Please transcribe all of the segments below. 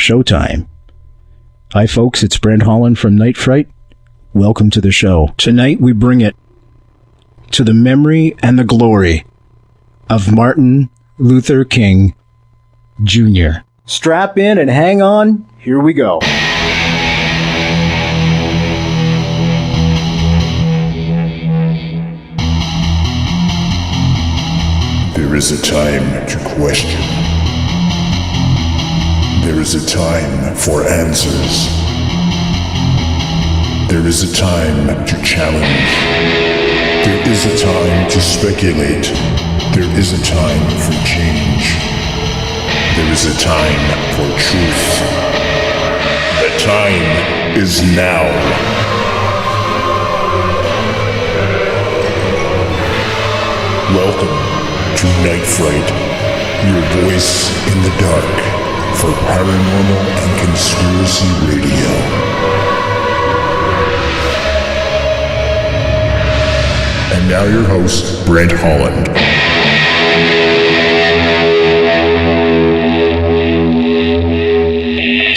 showtime. Hi folks, it's Brent Holland from Fright. Welcome to the show. Tonight we bring it to the memory and the glory of Martin Luther King Jr. Strap in and hang on. Here we go. There is a time to question. There is a time for answers. There is a time to challenge. There is a time to speculate. There is a time for change. There is a time for truth. The time is now. Welcome to Night Fright, your voice in the dark for paranormal and conspiracy radio. And now your host, Brent Holland.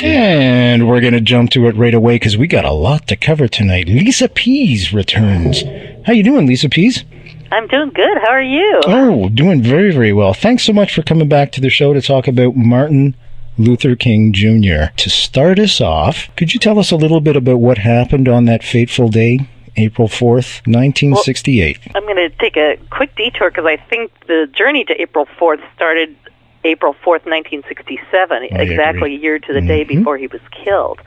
And we're going to jump to it right away because we got a lot to cover tonight. Lisa Pease returns. How you doing, Lisa Pease? I'm doing good. How are you? Oh, doing very, very well. Thanks so much for coming back to the show to talk about Martin Luther King Jr. To start us off, could you tell us a little bit about what happened on that fateful day, April 4th, 1968? Well, I'm going to take a quick detour because I think the journey to April 4th started April 4th, 1967, exactly a year to the day before he was killed.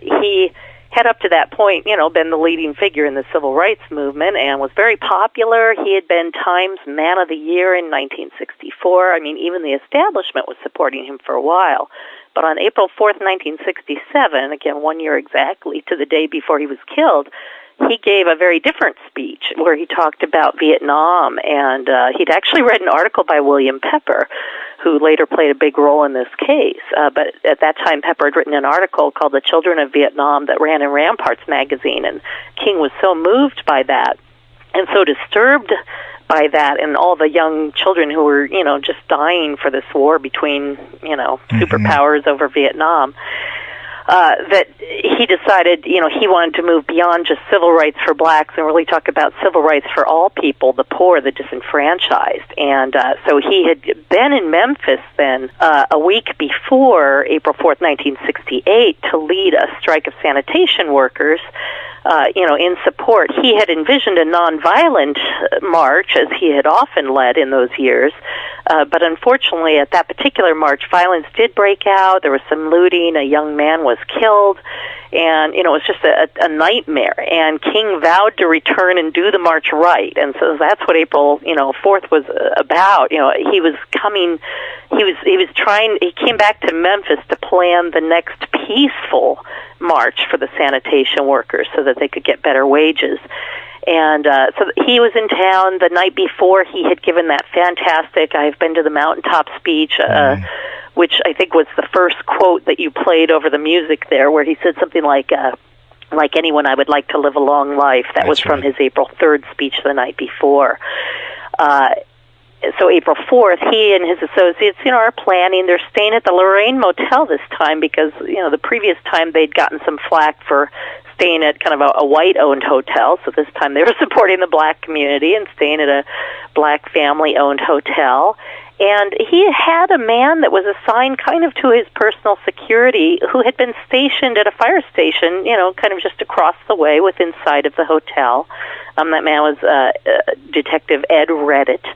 He had up to that point, been the leading figure in the civil rights movement and was very popular. He had been Times Man of the Year in 1964. I mean, even the establishment was supporting him for a while. But on April 4th, 1967, again, 1 year exactly to the day before he was killed, he gave a very different speech where he talked about Vietnam, and he'd actually read an article by William Pepper, who later played a big role in this case. But at that time, Pepper had written an article called The Children of Vietnam that ran in Ramparts magazine, and King was so moved by that and so disturbed by that and all the young children who were, just dying for this war between, superpowers over Vietnam, that he decided, he wanted to move beyond just civil rights for blacks and really talk about civil rights for all people, the poor, the disenfranchised. And so he had been in Memphis then a week before April 4th, 1968, to lead a strike of sanitation workers, in support. He had envisioned a nonviolent march, as he had often led in those years, but unfortunately at that particular march, violence did break out. There was some looting. A young man was killed, and, it was just a nightmare. And King vowed to return and do the march right, and so that's what April, 4th was about. He was coming, he came back to Memphis to plan the next peaceful march for the sanitation workers so that they could get better wages. And so he was in town the night before. He had given that fantastic "I've been to the mountaintop" speech, which I think was the first quote that you played over the music there, where he said something like anyone, I would like to live a long life. That was from his April 3rd speech the night before. So April 4th, he and his associates, are planning. They're staying at the Lorraine Motel this time because, the previous time they'd gotten some flack for staying at kind of a white-owned hotel. So this time they were supporting the black community and staying at a black family-owned hotel. And he had a man that was assigned kind of to his personal security who had been stationed at a fire station, kind of just across the way within sight of the hotel. That man was Detective Ed Reddit.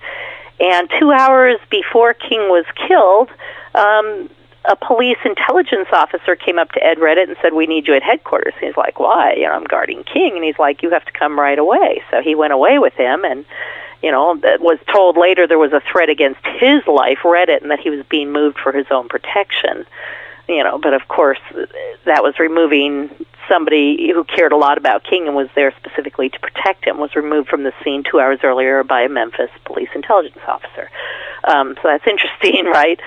And 2 hours before King was killed, a police intelligence officer came up to Ed Reddit and said, "We need you at headquarters." And he's like, "Why? I'm guarding King." And he's like, "You have to come right away." So he went away with him, and was told later there was a threat against his life, Reddit, and that he was being moved for his own protection. But of course, that was removing somebody who cared a lot about King and was there specifically to protect him, was removed from the scene 2 hours earlier by a Memphis police intelligence officer. So that's interesting, right?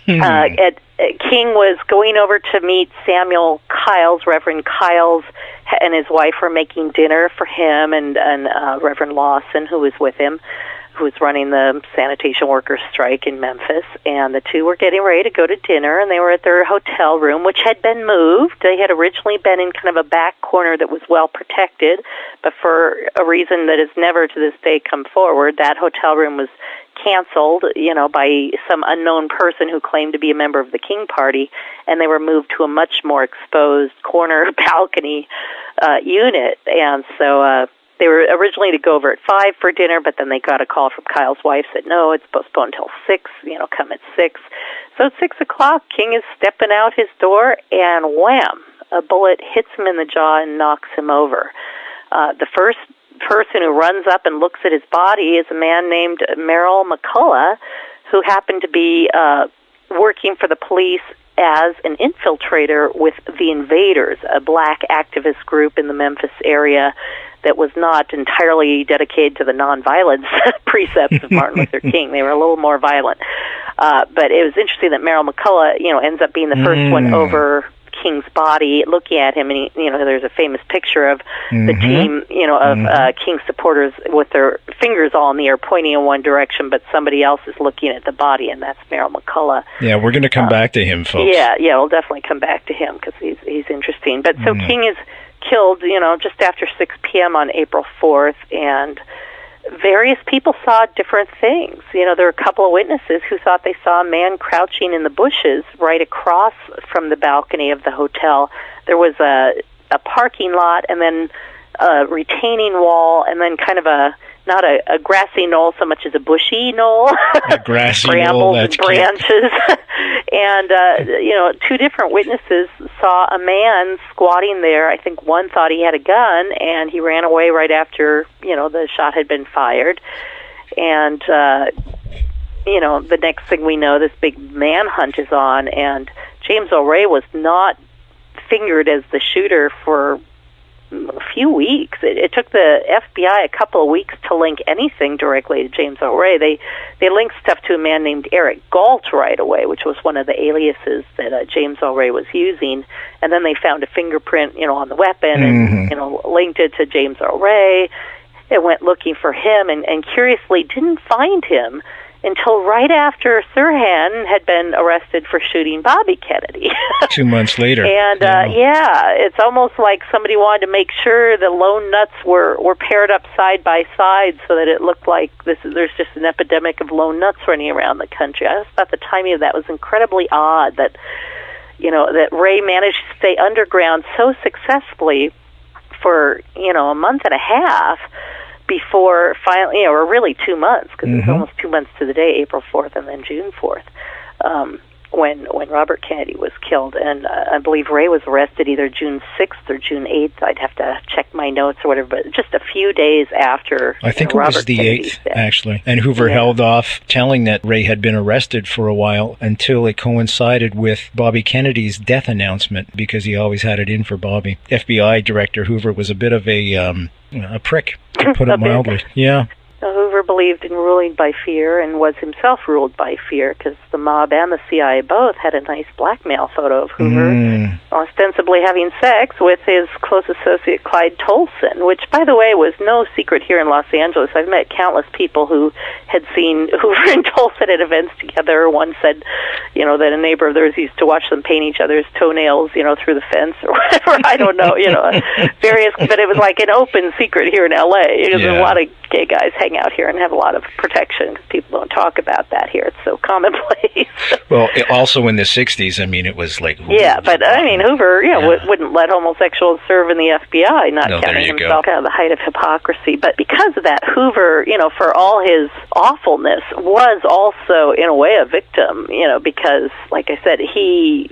King was going over to meet Samuel Kyles, Reverend Kyles, and his wife were making dinner for him and Reverend Lawson, who was with him. who was running the sanitation workers strike in Memphis, and the two were getting ready to go to dinner, and they were at their hotel room, which had been moved. They had originally been in kind of a back corner that was well protected, but for a reason that has never to this day come forward, that hotel room was canceled, by some unknown person who claimed to be a member of the King Party, and they were moved to a much more exposed corner balcony unit. And so they were originally to go over at 5 for dinner, but then they got a call from Kyle's wife, said, no, it's postponed until 6, come at 6. So at 6 o'clock, King is stepping out his door, and wham, a bullet hits him in the jaw and knocks him over. The first person who runs up and looks at his body is a man named Merrill McCullough, who happened to be working for the police as an infiltrator with the Invaders, a black activist group in the Memphis area that was not entirely dedicated to the nonviolence precepts of Martin Luther King. They were a little more violent. But it was interesting that Merrill McCullough, ends up being the first one over King's body, looking at him, and there's a famous picture of the team, of King supporters with their fingers all in the air, pointing in one direction, but somebody else is looking at the body, and that's Merrill McCullough. Yeah, we're going to come back to him, folks. Yeah, we'll definitely come back to him because he's interesting. But so King is killed, just after 6 p.m. on April 4th, and various people saw different things. There were a couple of witnesses who thought they saw a man crouching in the bushes right across from the balcony of the hotel. There was a parking lot, and then a retaining wall, and then kind of not a grassy knoll so much as a bushy knoll. A grassy brambles knoll, and branches. And, 2 different witnesses saw a man squatting there. I think one thought he had a gun, and he ran away right after, the shot had been fired. And, the next thing we know, this big manhunt is on, and James Earl Ray was not fingered as the shooter for a few weeks. It took the FBI a couple of weeks to link anything directly to James Earl Ray. They linked stuff to a man named Eric Galt right away, which was one of the aliases that James Earl Ray was using. And then they found a fingerprint, on the weapon, and linked it to James Earl Ray. It went looking for him, and curiously didn't find him until right after Sirhan had been arrested for shooting Bobby Kennedy. 2 months later. And, it's almost like somebody wanted to make sure the lone nuts were paired up side by side so that it looked like there's just an epidemic of lone nuts running around the country. I just thought the timing of that was incredibly odd, that, that Ray managed to stay underground so successfully for, a month and a half, before finally, or really 2 months, because it was almost 2 months to the day, April 4th and then June 4th, when Robert Kennedy was killed. And I believe Ray was arrested either June 6th or June 8th. I'd have to check my notes or whatever, but just a few days after I think Robert it was the Kennedy's 8th, death. actually. And Hoover held off telling that Ray had been arrested for a while until it coincided with Bobby Kennedy's death announcement, because he always had it in for Bobby. FBI Director Hoover was a bit of a prick, to put it mildly. Yeah. Hoover believed in ruling by fear and was himself ruled by fear, because the mob and the CIA both had a nice blackmail photo of Hoover ostensibly having sex with his close associate Clyde Tolson, which, by the way, was no secret here in Los Angeles. I've met countless people who had seen Hoover and Tolson at events together. One said, that a neighbor of theirs used to watch them paint each other's toenails, through the fence or whatever. I don't know, various, but it was like an open secret here in L.A. Because there's a lot of gay guys hang out here and have a lot of protection, because people don't talk about that here. It's so commonplace. Well, also in the 60s, it was like... Yeah, but Hoover, wouldn't let homosexuals serve in the FBI, not counting himself at the height of hypocrisy. But because of that, Hoover, for all his awfulness, was also, in a way, a victim, because, like I said, he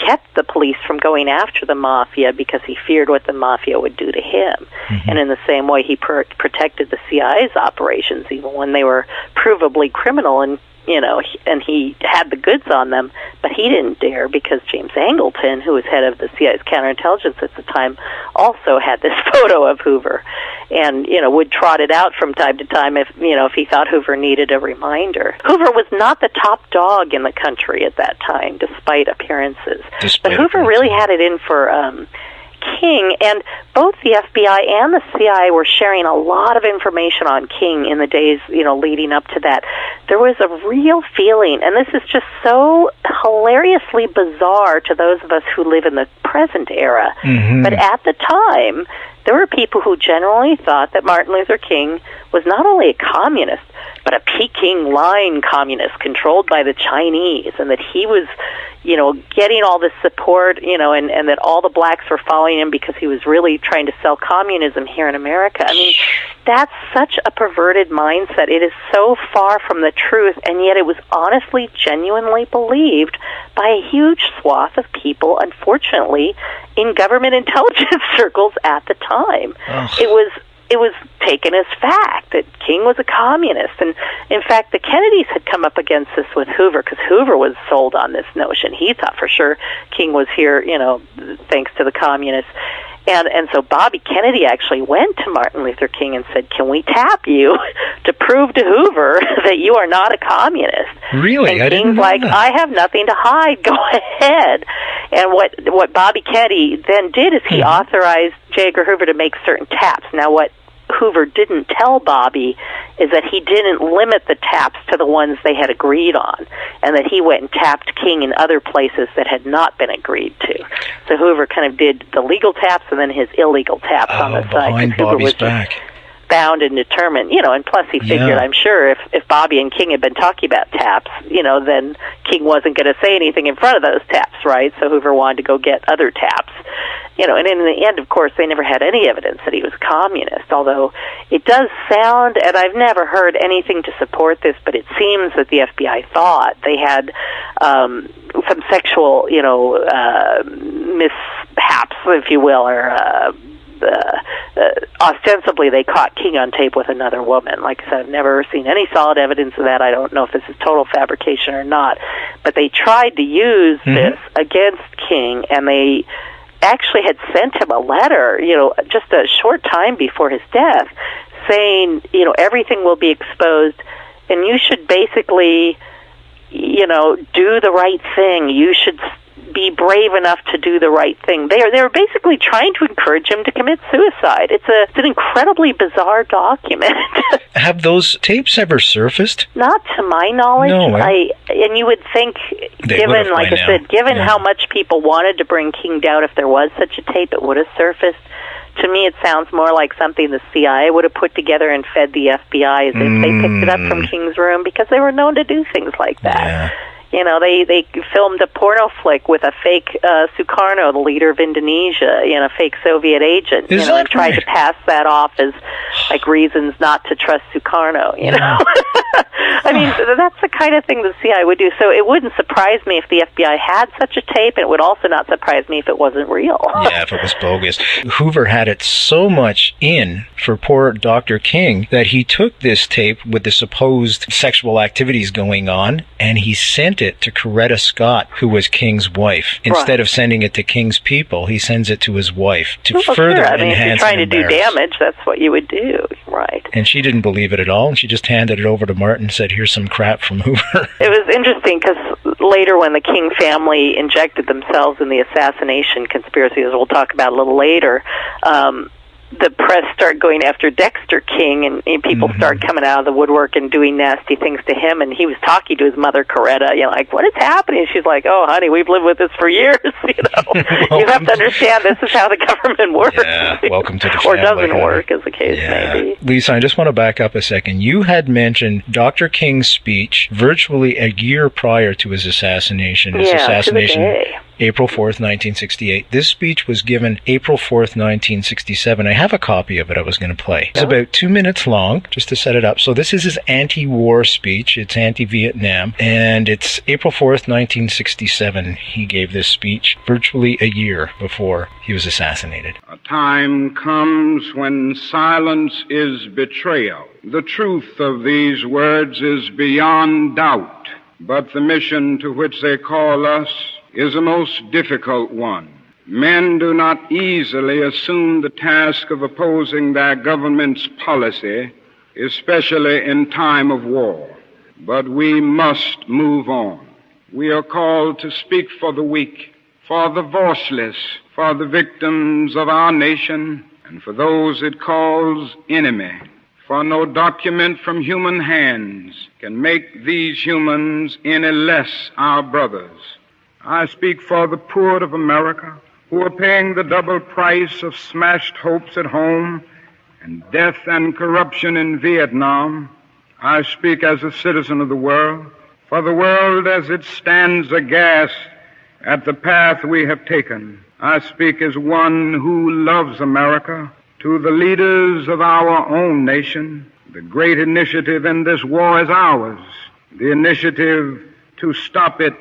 kept the police from going after the mafia because he feared what the mafia would do to him. And in the same way, he protected the CIA's operations, even when they were provably criminal, and and he had the goods on them, but he didn't dare, because James Angleton, who was head of the CIA's counterintelligence at the time, also had this photo of Hoover, and would trot it out from time to time if he thought Hoover needed a reminder. Hoover was not the top dog in the country at that time, despite appearances. But Hoover really had it in for King, and both the FBI and the CIA were sharing a lot of information on King in the days, leading up to that. There was a real feeling, and this is just so hilariously bizarre to those of us who live in the present era, but at the time, there were people who generally thought that Martin Luther King was not only a communist, but a Peking line communist controlled by the Chinese, and that he was, getting all this support, and that all the blacks were following him because he was really trying to sell communism here in America. I mean, that's such a perverted mindset. It is so far from the truth, and yet it was honestly, genuinely believed by a huge swath of people, unfortunately, in government intelligence circles at the time. It was taken as fact that King was a communist. And, in fact, the Kennedys had come up against this with Hoover, because Hoover was sold on this notion. He thought for sure King was here, thanks to the communists. And so Bobby Kennedy actually went to Martin Luther King and said, can we tap you to prove to Hoover that you are not a communist? Really? And I didn't know like, that. I have nothing to hide. Go ahead. And what Bobby Kennedy then did is he authorized J. Edgar Hoover to make certain taps. Now, what Hoover didn't tell Bobby is that he didn't limit the taps to the ones they had agreed on, and that he went and tapped King in other places that had not been agreed to. So Hoover kind of did the legal taps and then his illegal taps on the side. Behind Bobby's back. Bound and determined, and plus he figured, I'm sure, if Bobby and King had been talking about taps, then King wasn't going to say anything in front of those taps, right? So Hoover wanted to go get other taps, and in the end, of course, they never had any evidence that he was communist, although it does sound, and I've never heard anything to support this, but it seems that the FBI thought they had some sexual, mishaps, if you will, or ostensibly they caught King on tape with another woman. Like I said, I've never seen any solid evidence of that. I don't know if this is total fabrication or not. But they tried to use this against King, and they actually had sent him a letter, just a short time before his death, saying, everything will be exposed, and you should basically, do the right thing. You should be brave enough to do the right thing. They were basically trying to encourage him to commit suicide. It's an incredibly bizarre document. Have those tapes ever surfaced? Not to my knowledge. No, and you would think, given, like I said, given how much people wanted to bring King down, if there was such a tape, it would have surfaced. To me, it sounds more like something the CIA would have put together and fed the FBI as if they picked it up from King's room, because they were known to do things like that. Yeah. They filmed a porno flick with a fake Sukarno, the leader of Indonesia, a fake Soviet agent, and tried to pass that off as like reasons not to trust Sukarno, I mean, that's the kind of thing the CIA would do. So it wouldn't surprise me if the FBI had such a tape, and it would also not surprise me if it wasn't real. Yeah, if it was bogus. Hoover had it so much in for poor Dr. King that he took this tape with the supposed sexual activities going on, and he sent it to Coretta Scott, who was King's wife. Instead of sending it to King's people, he sends it to his wife to further enhance. If you're trying to do damage, that's what you would do, right? And she didn't believe it at all, and she just handed it over to Martin and said, here's some crap from Hoover. It was interesting because later when the King family injected themselves in the assassination conspiracy, as we'll talk about a little later, the press started going after Dexter King, and people started coming out of the woodwork and doing nasty things to him, and he was talking to his mother, Coretta, like, what is happening? She's like, oh, honey, we've lived with this for years, You have to understand this is how the government works. Yeah, welcome to the family. Or doesn't work, as the case may be. Lisa, I just want to back up a second. You had mentioned Dr. King's speech virtually a year prior to his assassination. April 4th, 1968. This speech was given April 4th, 1967. I have a copy of it I was going to play. It's about 2 minutes long, just to set it up. So this is his anti-war speech. It's anti-Vietnam. And it's April 4th, 1967. He gave this speech virtually a year before he was assassinated. A time comes when silence is betrayal. The truth of these words is beyond doubt, but the mission to which they call us is a most difficult one. Men do not easily assume the task of opposing their government's policy, especially in time of war. But we must move on. We are called to speak for the weak, for the voiceless, for the victims of our nation, and for those it calls enemy. For no document from human hands can make these humans any less our brothers. I speak for the poor of America, who are paying the double price of smashed hopes at home and death and corruption in Vietnam. I speak as a citizen of the world, for the world as it stands aghast at the path we have taken. I speak as one who loves America. To the leaders of our own nation, the great initiative in this war is ours. The initiative to stop it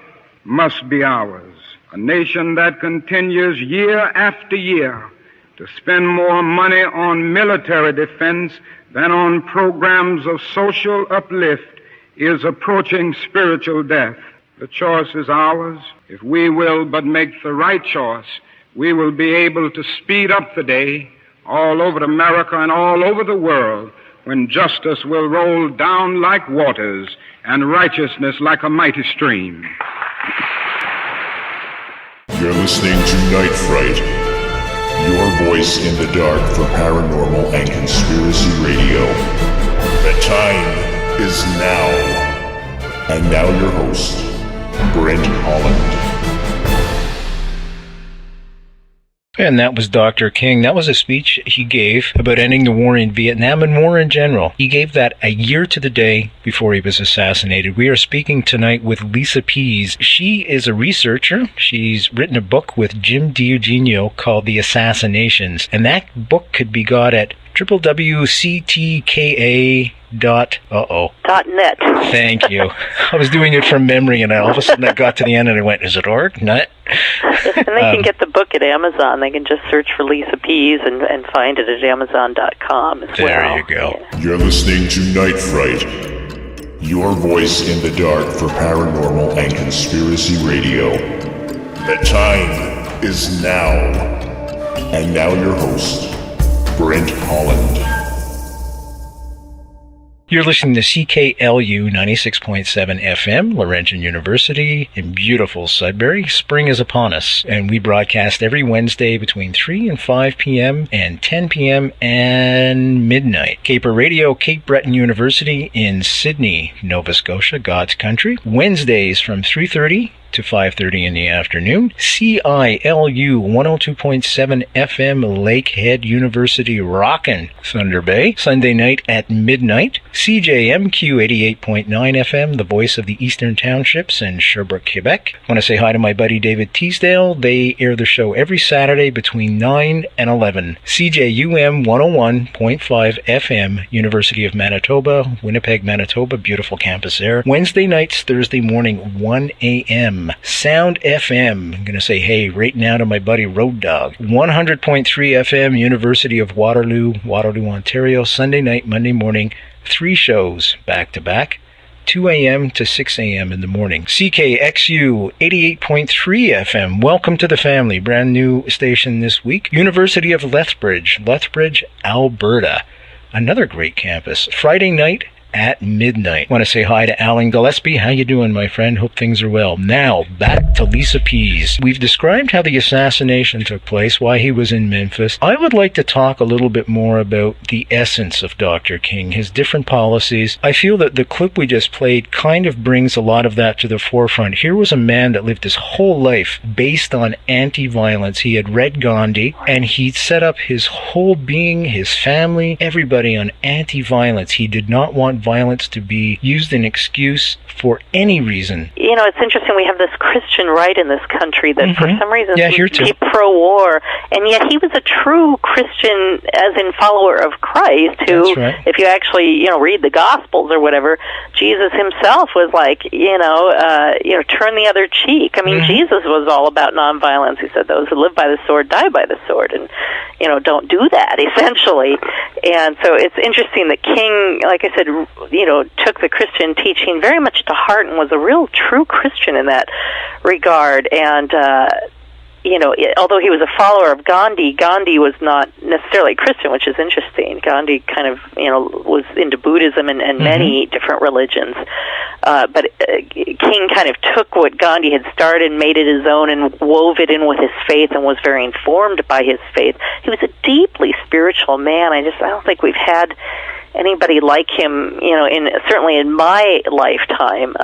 must be ours. A nation that continues year after year to spend more money on military defense than on programs of social uplift is approaching spiritual death. The choice is ours. If we will but make the right choice, we will be able to speed up the day all over America and all over the world when justice will roll down like waters and righteousness like a mighty stream. You're listening to Night Fright, your voice in the dark for paranormal and conspiracy radio. The time is now. And now your host, Brent Holland. And that was Dr. King. That was a speech he gave about ending the war in Vietnam and war in general. He gave that a year to the day before he was assassinated. We are speaking tonight with Lisa Pease. She is a researcher. She's written a book with Jim DiEugenio called The Assassinations. And that book could be got at www.ctka.net. Thank you. I was doing it from memory, and all of a sudden I got to the end and I went, is it org? Nut? And they can get the book at Amazon. They can just search for Lisa Pease and find it at Amazon.com as well. There you go. Yeah. You're listening to Night Fright, your voice in the dark for paranormal and conspiracy radio. The time is now. And now your host, Brent Holland. You're listening to CKLU 96.7 FM, Laurentian University in beautiful Sudbury. Spring is upon us, and we broadcast every Wednesday between 3 and 5 p.m. and 10 p.m. and midnight. Caper Radio, Cape Breton University in Sydney, Nova Scotia, God's country. Wednesdays from 3:30 to 5:30 in the afternoon. CILU 102.7 FM, Lakehead University, rockin' Thunder Bay. Sunday night at midnight. CJMQ 88.9 FM, the voice of the Eastern Townships in Sherbrooke, Quebec. I want to say hi to my buddy David Teasdale. They air the show every Saturday between 9 and 11. CJUM 101.5 FM, University of Manitoba, Winnipeg, Manitoba, beautiful campus there. Wednesday nights, Thursday morning, 1 a.m. Sound FM. I'm going to say hey right now to my buddy Road Dog. 100.3 FM, University of Waterloo, Ontario. Sunday night, Monday morning, 3 shows back to back. 2 a.m. to 6 a.m. in the morning. CKXU 88.3 FM. Welcome to the family. Brand new station this week. University of Lethbridge, Alberta. Another great campus. Friday night at midnight. Want to say hi to Alan Gillespie. How you doing, my friend? Hope things are well. Now, back to Lisa Pease. We've described how the assassination took place, why he was in Memphis. I would like to talk a little bit more about the essence of Dr. King, his different policies. I feel that the clip we just played kind of brings a lot of that to the forefront. Here was a man that lived his whole life based on anti-violence. He had read Gandhi, and he'd set up his whole being, his family, everybody on anti-violence. He did not want violence to be used an excuse for any reason. You know, it's interesting. We have this Christian right in this country that for some reason seems to be pro-war, and yet he was a true Christian, as in follower of Christ, who, if you actually, read the Gospels or whatever, Jesus himself was like, turn the other cheek. I mean, Jesus was all about nonviolence. He said those who live by the sword die by the sword, and, don't do that, essentially. And so it's interesting that King, like I said, took the Christian teaching very much to heart and was a real true Christian in that regard. And although he was a follower of Gandhi, Gandhi was not necessarily Christian, which is interesting. Gandhi kind of, was into Buddhism and many different religions. But King kind of took what Gandhi had started and made it his own and wove it in with his faith and was very informed by his faith. He was a deeply spiritual man. I don't think we've had anybody like him, certainly in my lifetime,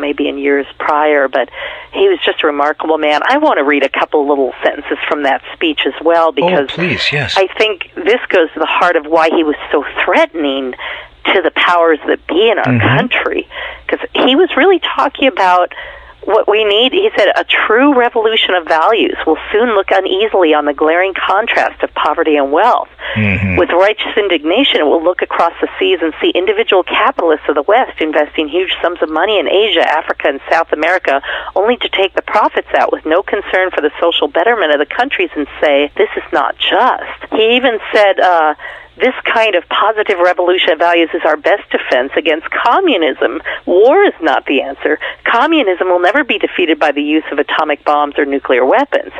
maybe in years prior, but he was just a remarkable man. I want to read a couple little sentences from that speech as well, because please, yes. I think this goes to the heart of why he was so threatening to the powers that be in our country, because he was really talking about what we need. He said, a true revolution of values will soon look uneasily on the glaring contrast of poverty and wealth. With righteous indignation, it will look across the seas and see individual capitalists of the West investing huge sums of money in Asia, Africa, and South America, only to take the profits out with no concern for the social betterment of the countries and say, this is not just. He even said, this kind of positive revolution of values is our best defense against communism. War is not the answer. Communism will never be defeated by the use of atomic bombs or nuclear weapons.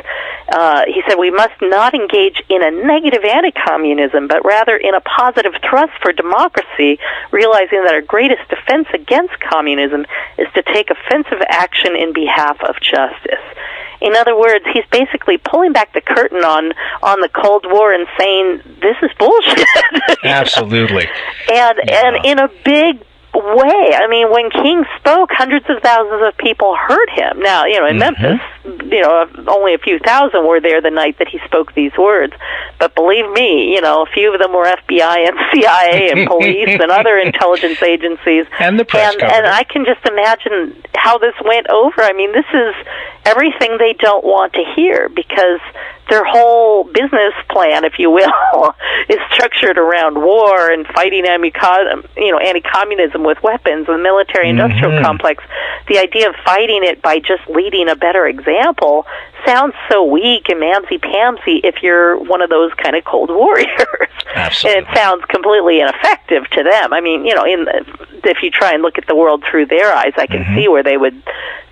He said we must not engage in a negative anti-communism, but rather in a positive thrust for democracy, realizing that our greatest defense against communism is to take offensive action in behalf of justice. In other words, he's basically pulling back the curtain on the Cold War and saying, this is bullshit. Absolutely. And in a big way. I mean, when King spoke, hundreds of thousands of people heard him. Now, in Memphis, only a few thousand were there the night that he spoke these words. But believe me, a few of them were FBI and CIA and police and other intelligence agencies. And the press coverage. And I can just imagine how this went over. I mean, this is everything they don't want to hear, because their whole business plan, if you will, is structured around war and fighting anti-communism with weapons, the military-industrial complex. The idea of fighting it by just leading a better example sounds so weak and mamsy-pamsy if you're one of those kind of Cold Warriors. Absolutely. And it sounds completely ineffective to them. I mean, if you try and look at the world through their eyes, I can see where they would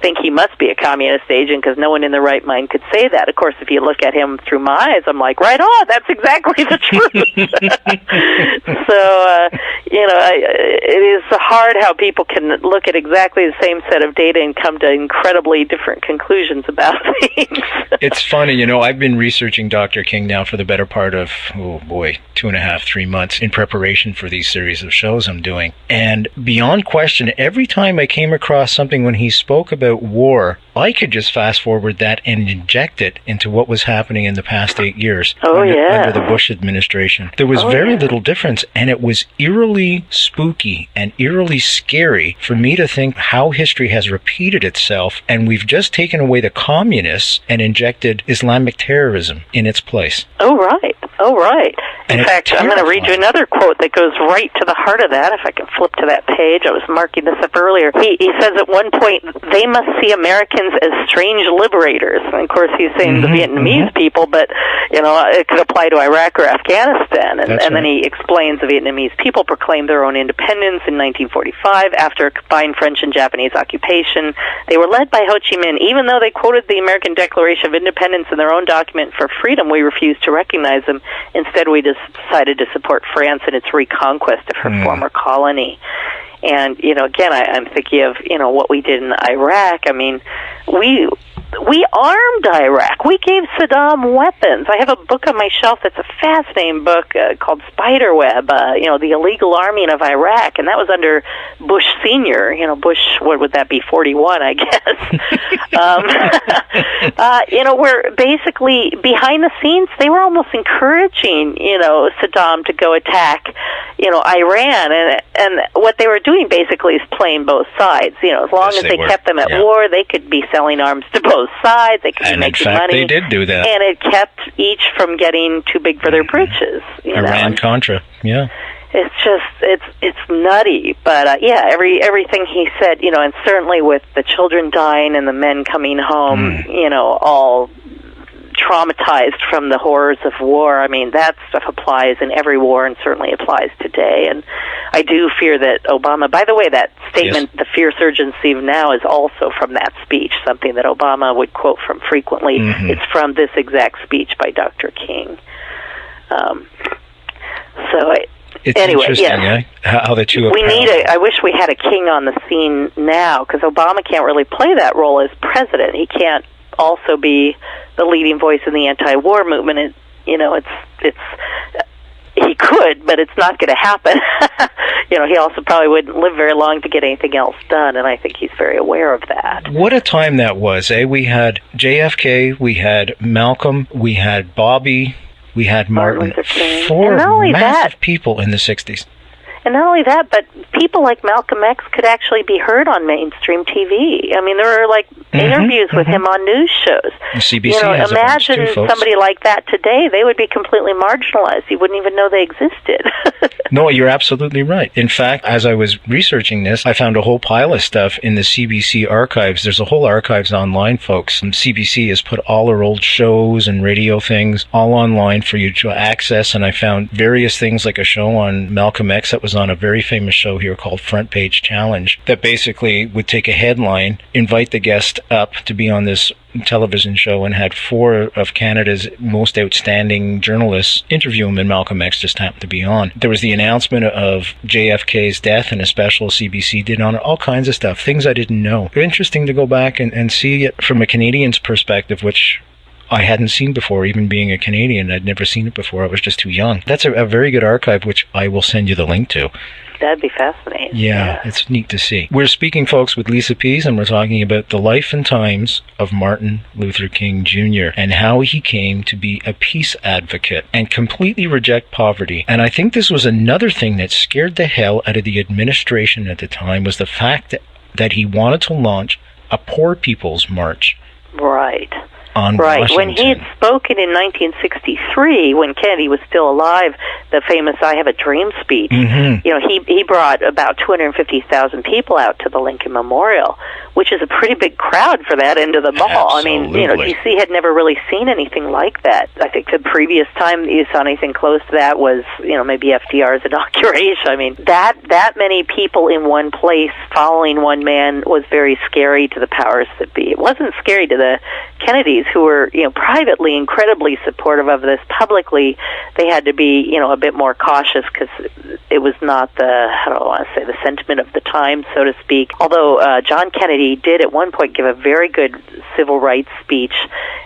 think he must be a communist agent, because no one in their right mind could say that. Of course, if you look at him through my eyes, I'm like, right on, that's exactly the truth. So, it is hard how people can look at exactly the same set of data and come to incredibly different conclusions about things. It's funny, I've been researching Dr. King now for the better part of, 2.5, 3 months in preparation for these series of shows I'm doing. And beyond question, every time I came across something when he spoke about war, I could just fast forward that and inject it into what was happening in the past 8 years under the Bush administration. There was very little difference, and it was eerily spooky and eerily scary for me to think how history has repeated itself, and we've just taken away the communists and injected Islamic terrorism in its place. Oh, right. In fact, I'm going to read you another quote that goes right to the heart of that. If I can flip to that page, I was marking this up earlier. He says at one point, they must see Americans as strange liberators. And of course, he's saying the Vietnamese people, but it could apply to Iraq or Afghanistan. And then he explains the Vietnamese people proclaimed their own independence in 1945 after a combined French and Japanese occupation. They were led by Ho Chi Minh. Even though they quoted the American Declaration of Independence in their own document for freedom, we refused to recognize them. Instead, we decided to support France in its reconquest of her former colony. And, again, I'm thinking of, what we did in Iraq. I mean, we armed Iraq. We gave Saddam weapons. I have a book on my shelf that's a fascinating book called Spiderweb, The Illegal Arming of Iraq, and that was under Bush Sr. Bush, what would that be, 41, I guess. Where basically, behind the scenes, they were almost encouraging, Saddam to go attack, Iran, and what they were doing basically is playing both sides. As long as they kept them at war, they could be selling arms to both sides. They could be making money. They did do that. And it kept each from getting too big for their britches. Iran-Contra, It's just, it's nutty. But, everything he said, and certainly with the children dying and the men coming home, all traumatized from the horrors of war. I mean, that stuff applies in every war and certainly applies today. And I do fear that Obama, by the way, that statement, the fierce urgency of now, is also from that speech, something that Obama would quote from frequently. It's from this exact speech by Dr. King. It's anyway, interesting, how the two. I wish we had a king on the scene now, because Obama can't really play that role as president. He can't also be the leading voice in the anti-war movement. It's he could, but it's not going to happen. He also probably wouldn't live very long to get anything else done, and I think he's very aware of that. What a time that was, eh? We had JFK, we had Malcolm, we had Bobby, we had Martin. Four massive people in the 60s. And not only that, but people like Malcolm X could actually be heard on mainstream TV. I mean, there are interviews with him on news shows. CBC has imagine a bunch too, somebody like that today. They would be completely marginalized. You wouldn't even know they existed. No, you're absolutely right. In fact, as I was researching this, I found a whole pile of stuff in the CBC archives. There's a whole archives online, folks. And CBC has put all their old shows and radio things all online for you to access. And I found various things, like a show on Malcolm X that was on a very famous show here called Front Page Challenge, that basically would take a headline, invite the guest up to be on this television show, and had 4 of Canada's most outstanding journalists interview him, and Malcolm X just happened to be on. There was the announcement of JFK's death, and a special CBC did on it, all kinds of stuff, things I didn't know. Interesting to go back and see it from a Canadian's perspective, which I hadn't seen before. Even being a Canadian, I'd never seen it before. I was just too young. That's a very good archive, which I will send you the link to. That'd be fascinating. Yeah, it's neat to see. We're speaking, folks, with Lisa Pease, and we're talking about the life and times of Martin Luther King Jr. and how he came to be a peace advocate and completely reject poverty. And I think this was another thing that scared the hell out of the administration at the time, was the fact that he wanted to launch a Poor People's March. Right. On right. Washington. When he had spoken in 1963, when Kennedy was still alive, the famous "I Have a Dream" speech, he brought about 250,000 people out to the Lincoln Memorial, which is a pretty big crowd for that end of the mall. Absolutely. I mean, DC had never really seen anything like that. I think the previous time you saw anything close to that was, maybe FDR's inauguration. I mean, that many people in one place following one man was very scary to the powers that be. It wasn't scary to the Kennedys, who were, privately incredibly supportive of this. Publicly, they had to be, a bit more cautious, because it was not the sentiment of the time, so to speak. Although John Kennedy did at one point give a very good civil rights speech.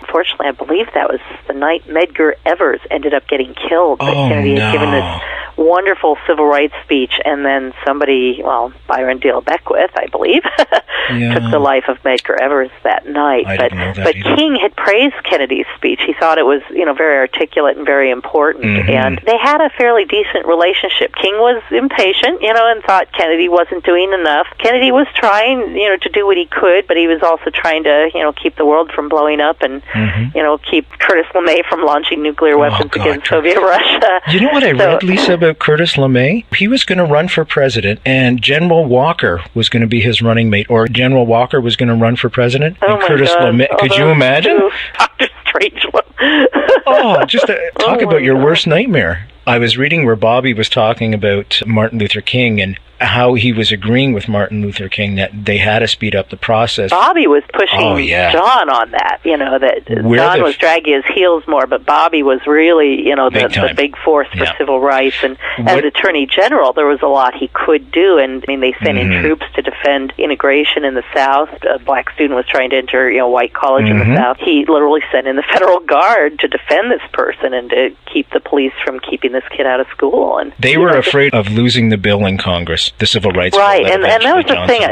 Unfortunately, I believe that was the night Medgar Evers ended up getting killed. But Kennedy had given this wonderful civil rights speech, and then somebody, Byron Dale Beckwith, I believe, took the life of Medgar Evers that night. But King had praised Kennedy's speech. He thought it was, very articulate and very important, and they had a fairly decent relationship. King was impatient, and thought Kennedy wasn't doing enough. Kennedy was trying, to do what he could, but he was also trying to, keep the world from blowing up and, keep Curtis LeMay from launching nuclear weapons against Soviet Russia. You know what I read, Lisa, about Curtis LeMay? He was going to run for president, and General Walker was going to be his running mate, or General Walker was going to run for president, and Curtis LeMay. Could you imagine? Dr. Strangelove. Just talk about your worst nightmare. I was reading where Bobby was talking about Martin Luther King and how he was agreeing with Martin Luther King that they had to speed up the process. Bobby was pushing John on that, that John was dragging his heels more, but Bobby was really, the big force for civil rights. And as Attorney General, there was a lot he could do. And, they sent in troops to defend integration in the South. A black student was trying to enter, white college in the South. He literally sent in the Federal Guard to defend this person and to keep the police from keeping this kid out of school. And they were afraid of losing the bill in Congress, the Civil Rights Right, bill. And that was the thing.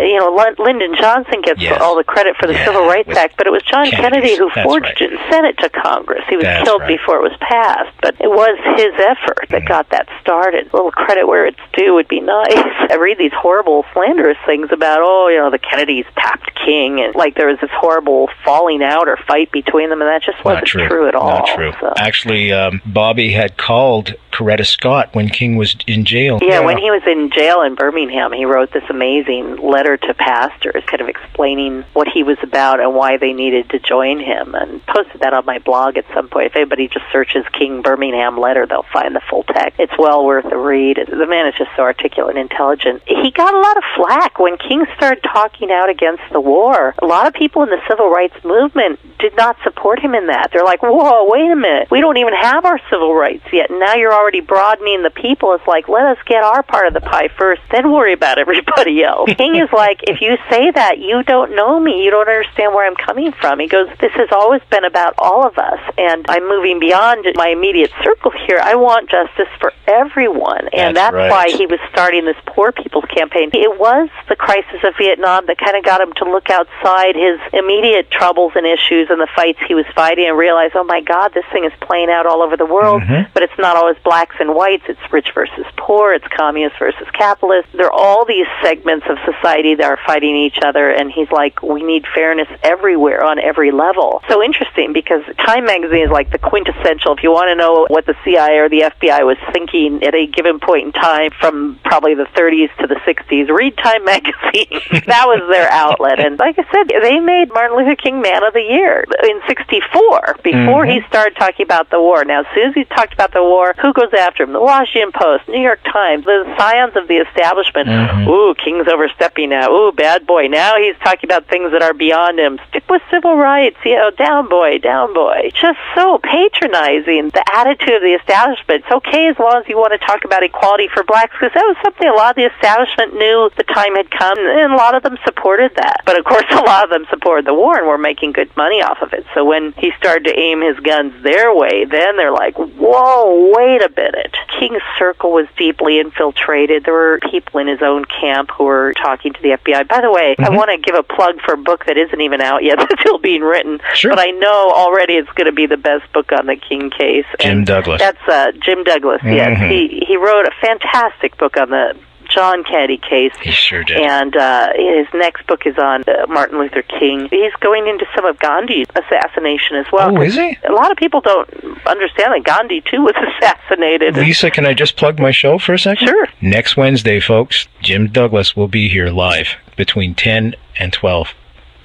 Lyndon Johnson gets all the credit for the Civil Rights Act, but it was John Kennedy who forged it and sent it to Congress. He was killed before it was passed, but it was his effort that got that started. A little credit where it's due would be nice. I read these horrible, slanderous things about, the Kennedys tapped King, and like there was this horrible falling out or fight between them, and that just wasn't true at all. Not true. So. Actually, Bobby had called Coretta Scott when King was in jail. Yeah, when he was in jail in Birmingham, he wrote this amazing letter to pastors, kind of explaining what he was about and why they needed to join him, and posted that on my blog at some point. If anybody just searches King Birmingham letter, they'll find the full text. It's well worth a read. The man is just so articulate and intelligent. He got a lot of flack when King started talking out against the war. A lot of people in the civil rights movement did not support him in that. They're like, whoa, wait a minute. We don't even have our civil rights yet. Now you're already broadening the people. It's like, let us get our part of the pie first, then worry about everybody else. King is like, if you say that, you don't know me. You don't understand where I'm coming from. He goes, this has always been about all of us, and I'm moving beyond my immediate circle here. I want justice for everyone, and that's right. why he was starting this Poor People's Campaign. It was the crisis of Vietnam that kind of got him to look outside his immediate troubles and issues and the fights he was fighting and realize, oh my God, this thing is playing out all over the world, but it's not always blacks and whites, it's rich versus poor, it's communist versus capitalist. There are all these segments of society that are fighting each other, and he's like, we need fairness everywhere on every level. So interesting, because Time magazine is like the quintessential, if you want to know what the CIA or the FBI was thinking at a given point in time from probably the 30s to the 60s, read Time magazine. That was their outlet. And like I said, they made Martin Luther King Man of the Year in 64, before he started talking about the war. Now, as soon as he talked about the war, who goes after him? The Washington Post, New York Times, the scions of the establishment. Ooh, King's overstepping now. Ooh, bad boy. Now he's talking about things that are beyond him. Stick with civil rights. You know, down boy, down boy. Just so patronizing, the attitude of the establishment. It's okay as long as you want to talk about equality for blacks, because that was something a lot of the establishment knew the time had come, and a lot of them supported that. But of course, a lot of them supported the war and were making good money off of it. So when he started to aim his guns their way, then they're like, whoa, wait a minute. King's circle was deeply infiltrated. There were people in his own camp who were talking to the FBI. By the way, I want to give a plug for a book that isn't even out yet. It's still being written. Sure. But I know already it's going to be the best book on the King case. Jim Douglas. That's Jim Douglas, yes. He wrote a fantastic book on the John Kennedy case. He sure did. And his next book is on Martin Luther King. He's going into some of Gandhi's assassination as well. Oh, is he? A lot of people don't understand that Gandhi, too, was assassinated. Lisa, can I just plug my show for a second? Sure. Next Wednesday, folks, Jim Douglas will be here live between 10 and 12.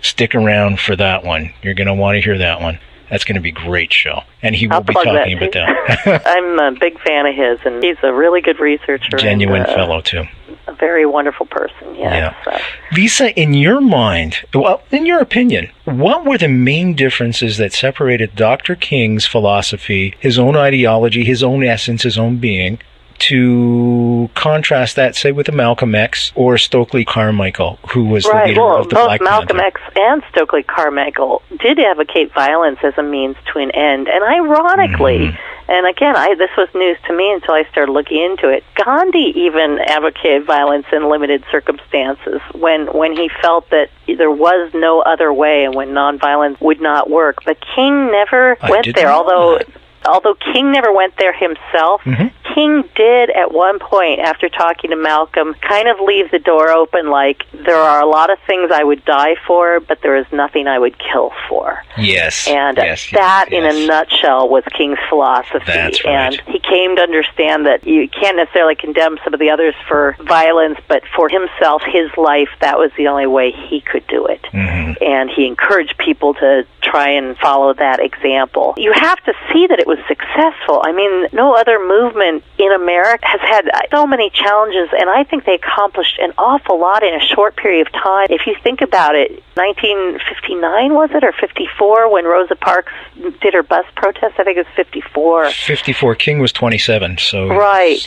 Stick around for that one. You're going to want to hear that one. That's going to be a great show. And he will be talking about that. I'm a big fan of his, and he's a really good researcher. Genuine fellow, too. A very wonderful person, yes. Yeah. Lisa, in your mind, well, in your opinion, what were the main differences that separated Dr. King's philosophy, his own ideology, his own essence, his own being, to contrast that, say, with a Malcolm X or Stokely Carmichael, who was the leader of the Black Panther? Both Malcolm X and Stokely Carmichael did advocate violence as a means to an end. And ironically, and again, this was news to me until I started looking into it, Gandhi even advocated violence in limited circumstances when he felt that there was no other way and when nonviolence would not work. But King never went there, although King never went there himself. King did at one point, after talking to Malcolm, kind of leave the door open like, there are a lot of things I would die for, but there is nothing I would kill for. Yes. And that, in a nutshell, was King's philosophy. That's right. And he came to understand that you can't necessarily condemn some of the others for violence, but for himself, his life, that was the only way he could do it. And he encouraged people to try and follow that example. You have to see that it was successful. I mean, no other movement in America has had so many challenges, and I think they accomplished an awful lot in a short period of time. If you think about it, 1959, was it, or 54, when Rosa Parks did her bus protest? I think it was 54. 54. King was 27, so... Right.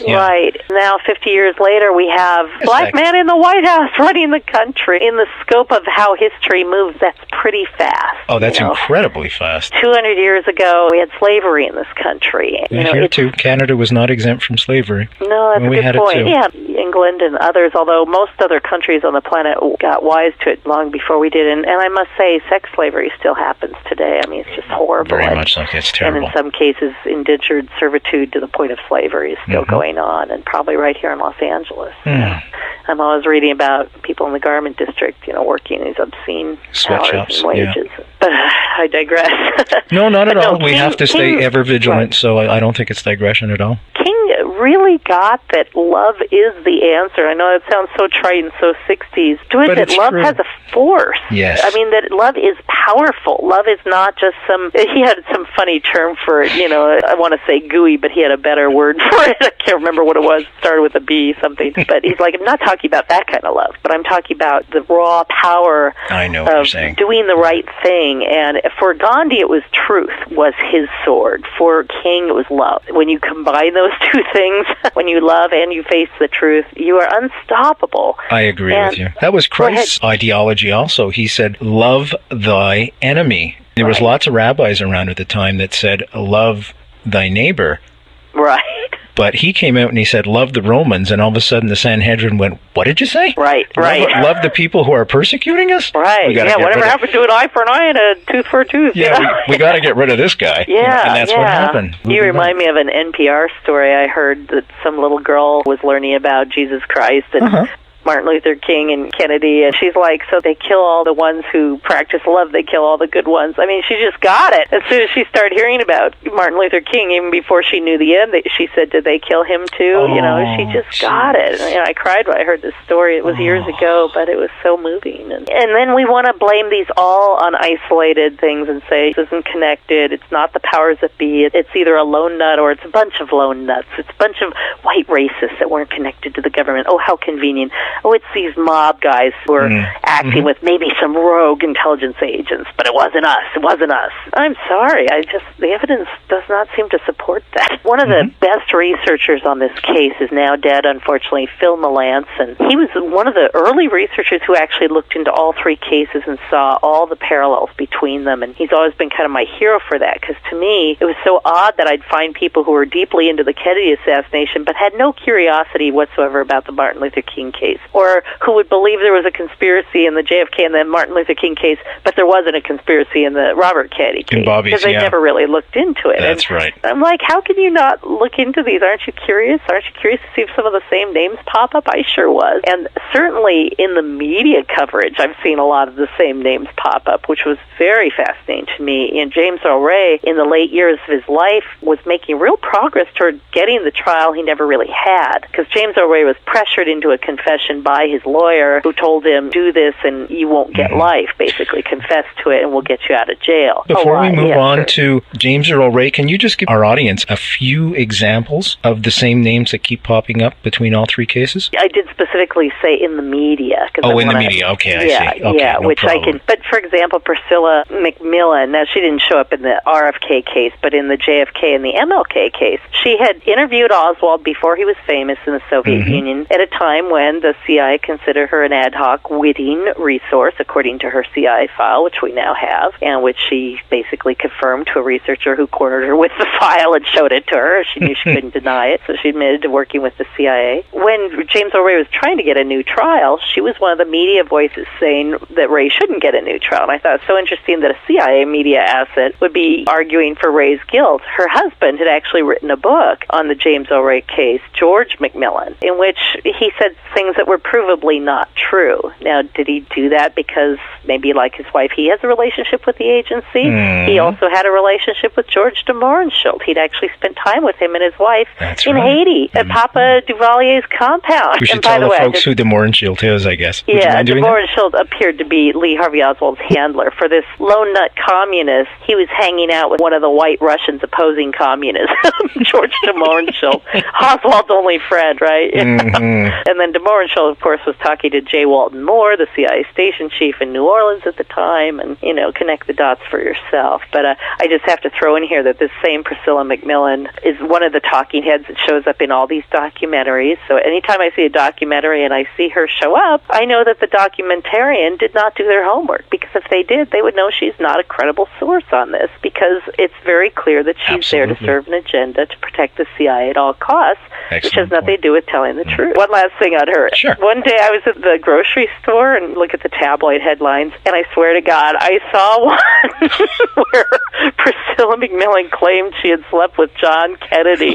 Now, 50 years later, we have black man in the White House running the country. In the scope of how history moves, that's pretty fast. Oh, that's incredibly fast. 200 years ago, we had slavery in this country. Here, too, Canada was not exempt from slavery. No, that's a good point. Yeah, England and others, although most other countries on the planet got wise to it long before we did. And I must say, sex slavery still happens today. I mean, it's just horrible. Very much so. It's terrible. And in some cases, indentured servitude to the point of slavery is still going on, and probably right here in Los Angeles. I'm always reading about people in the garment district, working these obscene sweatshops and wages. But I digress. No, not at all. We have to stay ever vigilant, so I don't think it's digression at all. King really got that love is the answer. I know that sounds so trite and so 60s. That love has a force. Yes. I mean, that love is powerful. Love is not just he had some funny term for it, I want to say gooey, but he had a better word for it. I can't remember what it was. It started with a B something. But he's like, I'm not talking about that kind of love, but I'm talking about the raw power of doing the right thing. And for Gandhi, it was truth was his sword. For King, it was love. When you combine those two things, when you love and you face the truth, you are unstoppable. I agree with you. That was Christ's ideology also. He said, love thy enemy. There was lots of rabbis around at the time that said, love thy neighbor. Right. But he came out and he said, love the Romans, and all of a sudden the Sanhedrin went, what did you say? Right. Love the people who are persecuting us? Right. Whatever happened to an eye for an eye and a tooth for a tooth? Yeah, we got to get rid of this guy. Yeah, and that's what happened. You remind me of an NPR story I heard that some little girl was learning about Jesus Christ and Martin Luther King and Kennedy, and she's like, so they kill all the ones who practice love, they kill all the good ones. I mean, she just got it. As soon as she started hearing about Martin Luther King, even before she knew the end, she said, did they kill him too? She just got it. I cried when I heard this story. It was years ago, but it was so moving. And then we want to blame these all on isolated things and say, this isn't connected, it's not the powers that be, it's either a lone nut or it's a bunch of lone nuts, it's a bunch of white racists that weren't connected to the government. Oh, how convenient. Oh, it's these mob guys who are acting with maybe some rogue intelligence agents, but it wasn't us. It wasn't us. I'm sorry. The evidence does not seem to support that. One of the best researchers on this case is now dead, unfortunately, Phil Millance, and he was one of the early researchers who actually looked into all three cases and saw all the parallels between them, and he's always been kind of my hero for that, because to me, it was so odd that I'd find people who were deeply into the Kennedy assassination, but had no curiosity whatsoever about the Martin Luther King case, or who would believe there was a conspiracy in the JFK and the Martin Luther King case, but there wasn't a conspiracy in the Robert Kennedy case. Because they never really looked into it. That's right. I'm like, how can you not look into these? Aren't you curious? Aren't you curious to see if some of the same names pop up? I sure was. And certainly in the media coverage, I've seen a lot of the same names pop up, which was very fascinating to me. And James Earl Ray, in the late years of his life, was making real progress toward getting the trial he never really had. Because James Earl Ray was pressured into a confession by his lawyer, who told him, do this and you won't get life, basically confess to it and we'll get you out of jail. Before we move on to James Earl Ray, can you just give our audience a few examples of the same names that keep popping up between all three cases? I did specifically say in the media. In the media, okay, I see. Okay, no which problem. I can, but for example, Priscilla McMillan, now she didn't show up in the RFK case, but in the JFK and the MLK case, she had interviewed Oswald before he was famous in the Soviet Union at a time when the CIA considered her an ad hoc witting resource, according to her CIA file, which we now have, and which she basically confirmed to a researcher who cornered her with the file and showed it to her. She knew she couldn't deny it, so she admitted to working with the CIA. When James Earl Ray was trying to get a new trial, she was one of the media voices saying that Ray shouldn't get a new trial, and I thought it was so interesting that a CIA media asset would be arguing for Ray's guilt. Her husband had actually written a book on the James Earl Ray case, George McMillan, in which he said things that were provably not true. Now, did he do that because maybe, like his wife, he has a relationship with the agency? He also had a relationship with George de Mohrenschildt. He'd actually spent time with him and his wife in Haiti at Papa Duvalier's compound. We should tell the folks who de Mohrenschildt is, I guess. Yeah, de Mohrenschildt appeared to be Lee Harvey Oswald's handler. For this lone nut communist, he was hanging out with one of the white Russians opposing communism, George de Mohrenschildt, Oswald's only friend, right? And then de Mohrenschildt, of course, was talking to J. Walton Moore, the CIA station chief in New Orleans at the time, and, connect the dots for yourself. But I just have to throw in here that this same Priscilla McMillan is one of the talking heads that shows up in all these documentaries. So anytime I see a documentary and I see her show up, I know that the documentarian did not do their homework, because if they did, they would know she's not a credible source on this, because it's very clear that she's there to serve an agenda to protect the CIA at all costs, which has nothing to do with telling the truth. One last thing on her. Sure. One day I was at the grocery store and look at the tabloid headlines, and I swear to God, I saw one where Priscilla McMillan claimed she had slept with John Kennedy.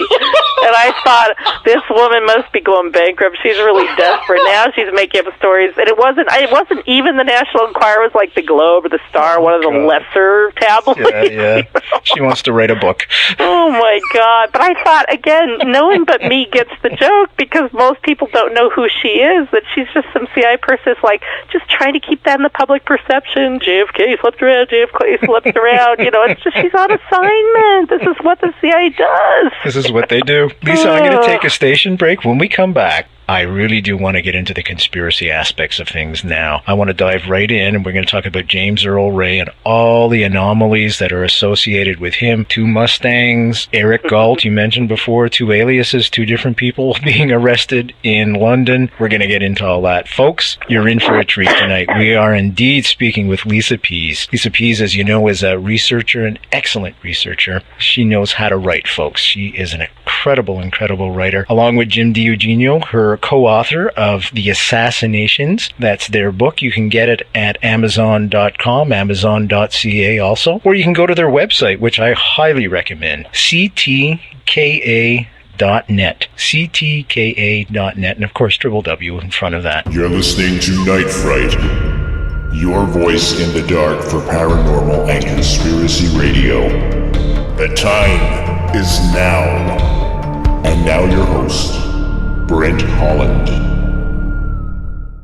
And I thought, this woman must be going bankrupt. She's really desperate. Now she's making up stories. And it wasn't even the National Enquirer. It was like the Globe or the Star, one of the lesser tabloids. Yeah. She wants to write a book. Oh, my God. But I thought, again, no one but me gets the joke, because most people don't know who she is, that she's just some CIA person that's like, just trying to keep that in the public perception. JFK slept around, JFK slept around. It's just, she's on assignment. This is what the CIA does. This is what they do. Lisa, I'm going to take a station break. When we come back, I really do want to get into the conspiracy aspects of things now. I want to dive right in, and we're going to talk about James Earl Ray and all the anomalies that are associated with him. 2 Mustangs, Eric Galt, you mentioned before, 2 aliases, 2 different people being arrested in London. We're going to get into all that. Folks, you're in for a treat tonight. We are indeed speaking with Lisa Pease. Lisa Pease, as you know, is a researcher, an excellent researcher. She knows how to write, folks. She is an incredible writer. Along with Jim DiEugenio, her co-author of The Assassinations. That's their book. You can get it at Amazon.com, Amazon.ca also, or you can go to their website, which I highly recommend, ctka.net, ctka.net, and of course, W in front of that. You're listening to Night Fright, your voice in the dark for paranormal and conspiracy radio. The time is now. And now your host, Brent Holland.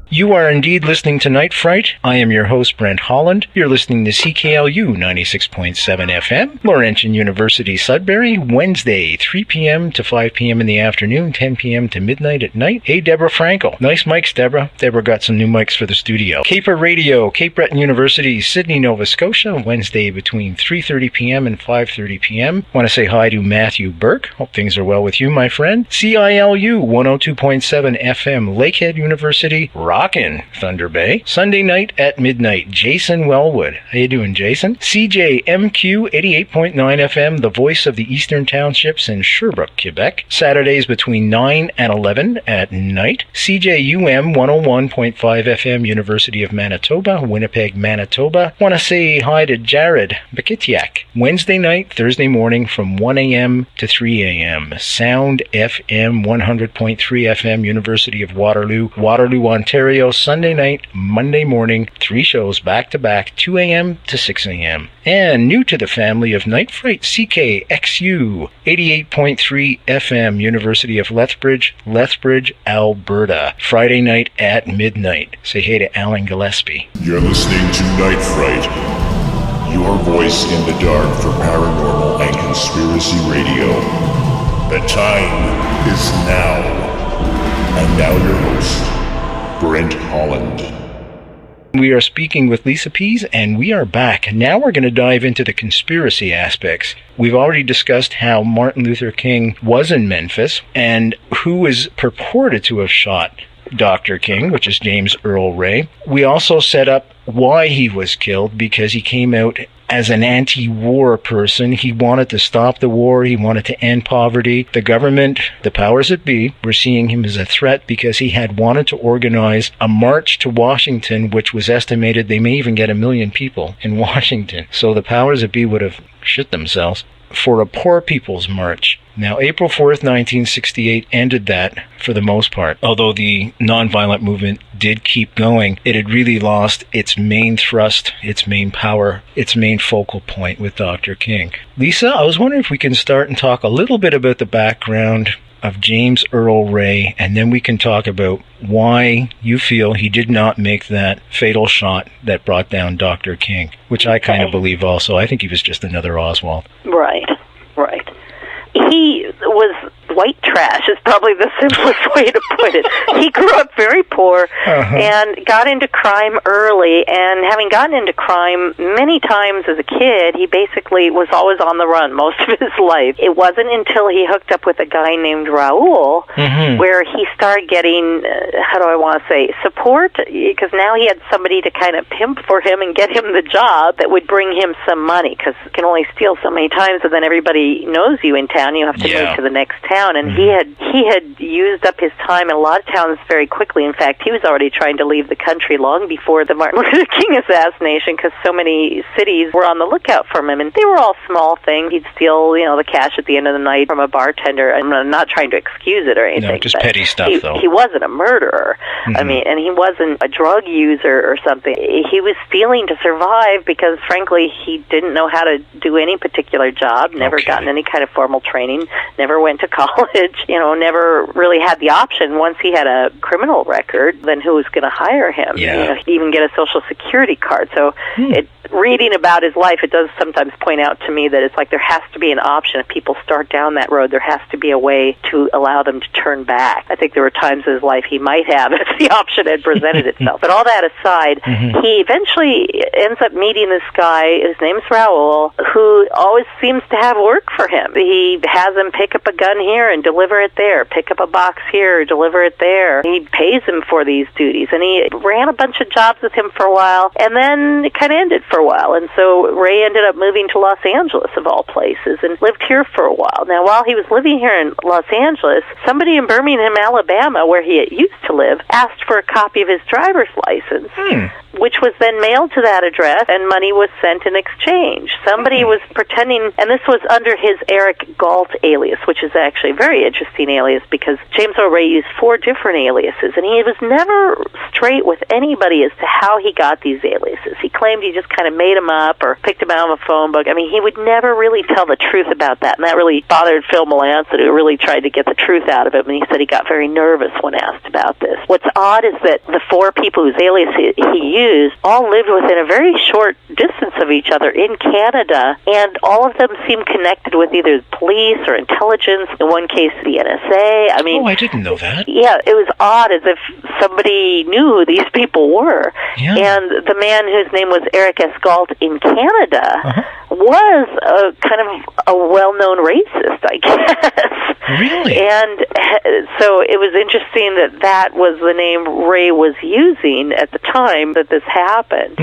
You are indeed listening to Night Fright. I am your host, Brent Holland. You're listening to CKLU 96.7 FM, Laurentian University, Sudbury, Wednesday, 3 p.m. to 5 p.m. in the afternoon, 10 p.m. to midnight at night. Hey, Deborah Frankel. Nice mics, Deborah. Deborah got some new mics for the studio. Caper Radio, Cape Breton University, Sydney, Nova Scotia, Wednesday between 3:30 p.m. and 5:30 p.m. Want to say hi to Matthew Burke. Hope things are well with you, my friend. CILU 102.7 FM, Lakehead University, Rockin', Thunder Bay. Sunday night at midnight, Jason Wellwood. How you doing, Jason? CJMQ 88.9 FM, the voice of the Eastern Townships in Sherbrooke, Quebec. Saturdays between 9 and 11 at night. CJUM 101.5 FM, University of Manitoba, Winnipeg, Manitoba. Want to say hi to Jared Bakitiak. Wednesday night, Thursday morning from 1 a.m. to 3 a.m. Sound FM 100.3 FM, University of Waterloo, Ontario. Sunday night, Monday morning, 3 shows back-to-back, 2 a.m. to 6 a.m. And new to the family of Night Fright, CKXU 88.3 FM, University of Lethbridge, Alberta. Friday night at midnight. Say hey to Alan Gillespie. You're listening to Night Fright, your voice in the dark for paranormal and conspiracy radio. The time is now. And now your host, Brent Holland. We are speaking with Lisa Pease, and we are back. Now we're going to dive into the conspiracy aspects. We've already discussed how Martin Luther King was in Memphis, and who is purported to have shot Dr. King, which is James Earl Ray. We also set up why he was killed, because he came out as an anti-war person. He wanted to stop the war. He wanted to end poverty. The government, the powers that be, were seeing him as a threat because he had wanted to organize a march to Washington, which was estimated they may even get 1 million people in Washington. So the powers that be would have shit themselves for a poor people's march. Now, April 4th, 1968 ended that for the most part. Although the nonviolent movement did keep going, it had really lost its main thrust, its main power, its main focal point with Dr. King. Lisa, I was wondering if we can start and talk a little bit about the background of James Earl Ray, and then we can talk about why you feel he did not make that fatal shot that brought down Dr. King, which I kind of believe also. I think he was just another Oswald. Right. He was white trash is probably the simplest way to put it. He grew up very poor and got into crime early, and having gotten into crime many times as a kid, he basically was always on the run most of his life. It wasn't until he hooked up with a guy named Raoul where he started getting, support, because now he had somebody to kind of pimp for him and get him the job that would bring him some money, because you can only steal so many times and then everybody knows you in town. You have to move to the next town. town, and he had used up his time in a lot of towns very quickly. In fact, he was already trying to leave the country long before the Martin Luther King assassination, because so many cities were on the lookout for him, and they were all small things. He'd steal, the cash at the end of the night from a bartender. I'm not trying to excuse it or anything. No, just petty stuff, though. He wasn't a murderer. I mean, and he wasn't a drug user or something. He was stealing to survive because, frankly, he didn't know how to do any particular job, never gotten any kind of formal training, never went to college, never really had the option. Once he had a criminal record, then who was going to hire him? He'd even get a Social Security card. So reading about his life, it does sometimes point out to me that it's like there has to be an option. If people start down that road, there has to be a way to allow them to turn back. I think there were times in his life he might have if the option had presented itself. But all that aside, he eventually ends up meeting this guy. His name's Raul, who always seems to have work for him. He has him pick up a gun here and deliver it there, pick up a box here, deliver it there. He pays him for these duties, and he ran a bunch of jobs with him for a while, and then it kind of ended for a while. And so Ray ended up moving to Los Angeles, of all places, and lived here for a while. Now, while he was living here in Los Angeles, somebody in Birmingham, Alabama, where he used to live, asked for a copy of his driver's license, which was then mailed to that address, and money was sent in exchange. Somebody was pretending, and this was under his Eric Galt alias, which is actually a very interesting alias, because James Earl Ray used 4 different aliases, and he was never straight with anybody as to how he got these aliases. He claimed he just kind of made them up or picked them out of a phone book. I mean, he would never really tell the truth about that, and that really bothered Phil Melanson, who really tried to get the truth out of him, and he said he got very nervous when asked about this. What's odd is that the 4 people whose alias he used all lived within a very short distance of each other in Canada, and all of them seemed connected with either police or intelligence, in one case the NSA. I mean, I didn't know that. Yeah, it was odd, as if somebody knew who these people were. Yeah. And the man whose name was Eric S. Galt in Canada was a kind of a well-known racist, I guess. Really? And so it was interesting that was the name Ray was using at the time that this happened.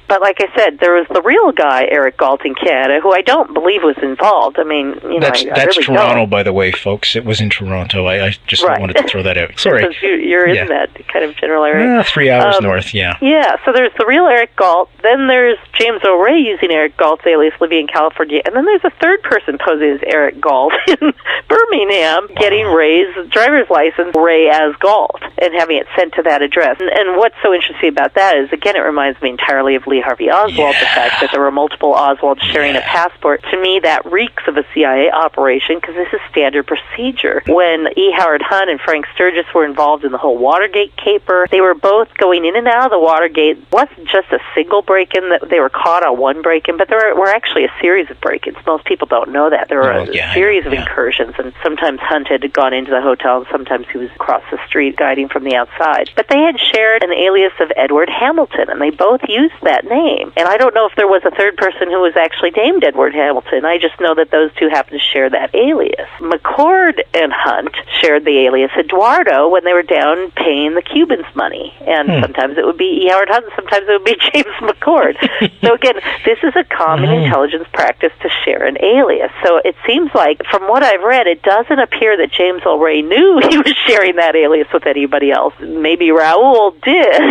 But like I said, there was the real guy, Eric Galt in Canada, who I don't believe was involved. I mean, that's I really Toronto, don't. by the way, folks. It was in Toronto. I just wanted to throw that out. Sorry. Because you're in that kind of general area. 3 hours north, yeah. Yeah, so there's the real Eric Galt, then there's James O'Ray using Eric Galt's alias living in California, and then there's a third person posing as Eric Galt in Birmingham, getting Ray's driver's license, Ray as Galt, and having it sent to that address. And what's so interesting about that is, again, it reminds me entirely of Lee Harvey Oswald, the fact that there were multiple Oswalds sharing a passport. To me, that reeks of a CIA operation, because this is standard procedure. When E. Howard Hunt and Frank Sturgis were involved in the whole Watergate caper, they were both going in and out of the Watergate. It wasn't just a single break-in, that they were caught on one break-in, but there were actually a series of break-ins. Most people don't know that. There were a series of incursions, and sometimes Hunt had gone into the hotel, and sometimes he was across the street guiding from the outside. But they had shared an alias of Edward Hamilton, and they both used that name. And I don't know if there was a third person who was actually named Edward Hamilton. I just know that those two happened to share that alias. McCord and Hunt shared the alias Eduardo when they were down paying the Cubans money. And sometimes it would be E. Howard Hunt, sometimes it would be James McCord. So again, this is a common intelligence practice to share an alias. So it seems like, from what I've read, it doesn't appear that James Earl Ray knew he was sharing that alias with anybody else. Maybe Raul did,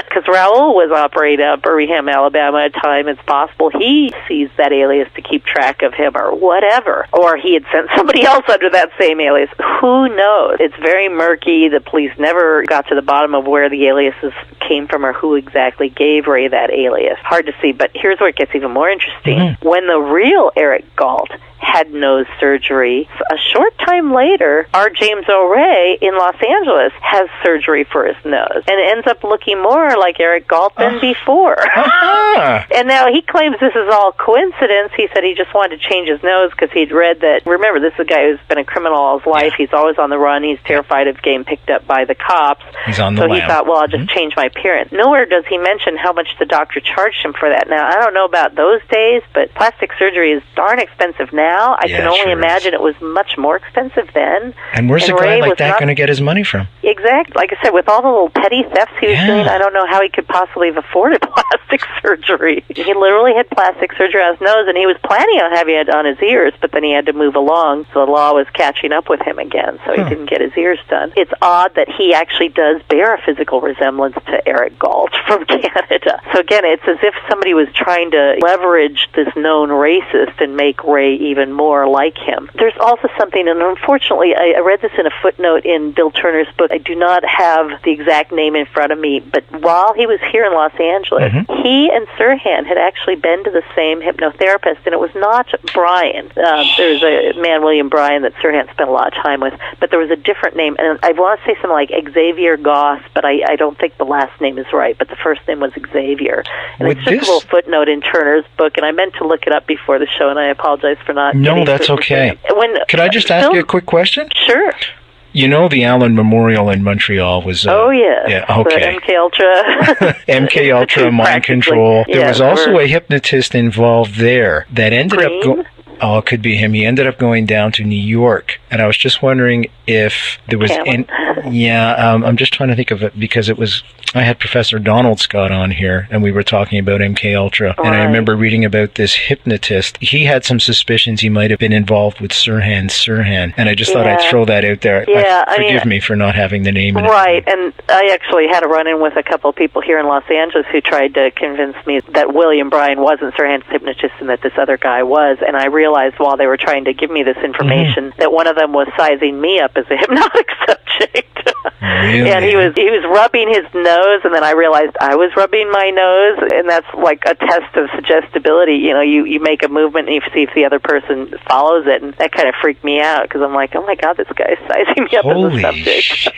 because Raul was operating out of Birmingham, Alabama at a time. It's possible he seized that alias to keep track of him or whatever. Or he had sent somebody else under that same alias. Who knows? It's very murky. The police never got to the bottom of where the aliases came from or who exactly gave Ray that alias. Hard to see, but here's where it gets even more interesting. When the real Eric Galt had nose surgery, a short time later, our James O'Ray in Los Angeles has surgery for his nose and ends up looking more like Eric Galt than before. And now he claims this is all coincidence. He said he just wanted to change his nose because he'd read that, remember, this is a guy who's been a criminal all his life. He's always on the run. He's terrified of getting picked up by the cops. He's on the So he thought, well, I'll just change my appearance. Nowhere does he mention how much the doctor charged him for that. Now, I don't know about those days, but plastic surgery is darn expensive now. now. I can only imagine it was much more expensive then. And where's a guy like that going to get his money from? Exactly. Like I said, with all the little petty thefts he was doing, I don't know how he could possibly have afforded plastic surgery. He literally had plastic surgery on his nose, and he was planning on having it on his ears, but then he had to move along, so the law was catching up with him again, so he didn't get his ears done. It's odd that he actually does bear a physical resemblance to Eric Galt from Canada. So again, it's as if somebody was trying to leverage this known racist and make Ray even more like him. There's also something, and unfortunately, I read this in a footnote in Bill Turner's book. I do not have the exact name in front of me, but while he was here in Los Angeles, he and Sirhan had actually been to the same hypnotherapist, and it was not Brian. There's a man, William Bryan, that Sirhan spent a lot of time with, but there was a different name, and I want to say something like Xavier Goss, but I don't think the last name is right, but the first name was Xavier. And it's just a little footnote in Turner's book, and I meant to look it up before the show, and I apologize for not. No, that's okay. Could I just ask you a quick question? Sure. You know, the Allen Memorial in Montreal was... yeah, okay. The MK Ultra. MK Ultra, mind control. There was also a hypnotist involved there that ended up... Oh, it could be him. He ended up going down to New York, and I was just wondering if there was... I'm just trying to think of it, because it was... I had Professor Donald Scott on here, and we were talking about MK Ultra, and I remember reading about this hypnotist. He had some suspicions he might have been involved with Sirhan, and I just thought I'd throw that out there. Forgive me for not having the name in it. Right, and I actually had a run-in with a couple of people here in Los Angeles who tried to convince me that William Bryan wasn't Sirhan's hypnotist and that this other guy was, and I realized while they were trying to give me this information that one of them was sizing me up as a hypnotic subject. Really? And he was rubbing his nose, and then I realized I was rubbing my nose, and that's like a test of suggestibility. You know, you make a movement and you see if the other person follows it, and that kind of freaked me out because I'm like, oh my God, this guy's sizing me up as a subject. Shit.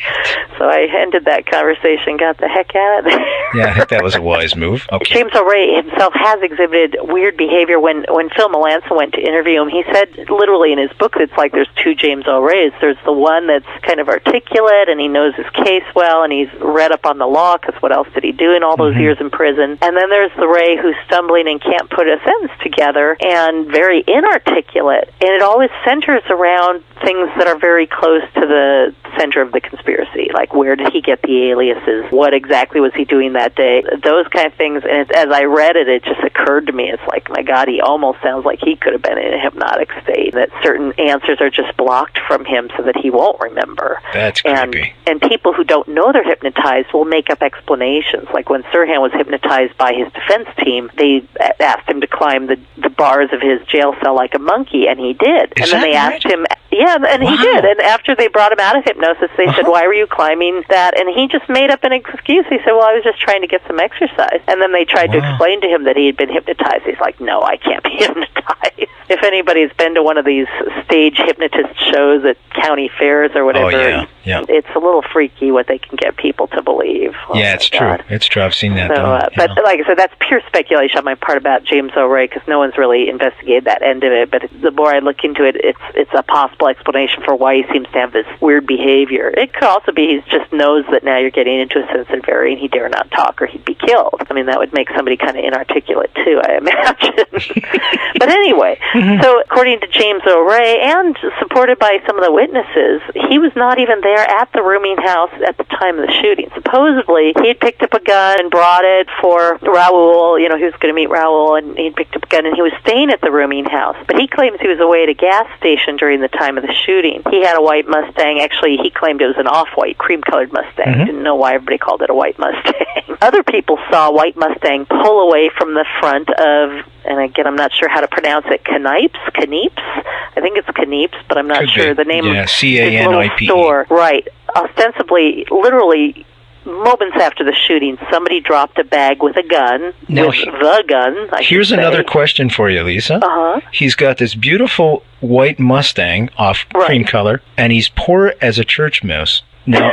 So I ended that conversation, got the heck out of there. Yeah, I think that was a wise move. Okay. James O'Ray himself has exhibited weird behavior. When Phil Melanson went to interview him, he said literally in his book, it's like there's two James O'Rays. There's the one that's kind of articulate and he knows his case well and he's read up on the law because what else did he do in all those years in prison? And then there's the Ray who's stumbling and can't put a sentence together and very inarticulate. And it always centers around things that are very close to the center of the conspiracy, like where did he get the aliases, what exactly was he doing that day, those kind of things. And as I read it, it just occurred to me, it's like, my God, he almost sounds like he could have been in a hypnotic state, that certain answers are just blocked from him so that he won't remember. That's creepy. And people who don't know they're hypnotized will make up explanations. Like when Sirhan was hypnotized by his defense team, they asked him to climb the bars of his jail cell like a monkey, and he did. And then they asked him, and he did. And after they brought him out of hypnosis, they said, why were you climbing that? And he just made up an excuse. He said, well, I was just trying to get some exercise. And then they tried to explain to him that he had been hypnotized. He's like, no, I can't be hypnotized. If anybody's been to one of these stage hypnotist shows at county fairs or whatever, it's a little freaky what they can get people to believe. It's true. It's true. I've seen that. But like I said, that's pure speculation on my part about James O'Ray because no one's really investigated that end of it. But the more I look into it, it's a possible explanation for why he seems to have this weird behavior. It could also be he just knows that now you're getting into a sensitive area and he dare not talk or he'd be killed. I mean, that would make somebody kind of inarticulate too, I imagine. But anyway, so according to James O'Ray and supported by some of the witnesses, he was not even there at the rooming house at the time of the shooting. Supposedly, he had picked up a gun and brought it for Raul. You know, he was going to meet Raul, and he'd picked up a gun, and he was staying at the rooming house. But he claims he was away at a gas station during the time of the shooting. He had a white Mustang. Actually, he claimed it was an off-white, cream-colored Mustang. Didn't know why everybody called it a white Mustang. Other people saw a white Mustang pull away from the front of, and again, I'm not sure how to pronounce it, Caneeps? I think it's Caneeps, but I'm not sure. The name of his little store. Right. Ostensibly, literally, moments after the shooting, somebody dropped a bag with a gun, the gun, Here's another question for you, Lisa. He's got this beautiful white Mustang, cream color, and he's poor as a church mouse. Now,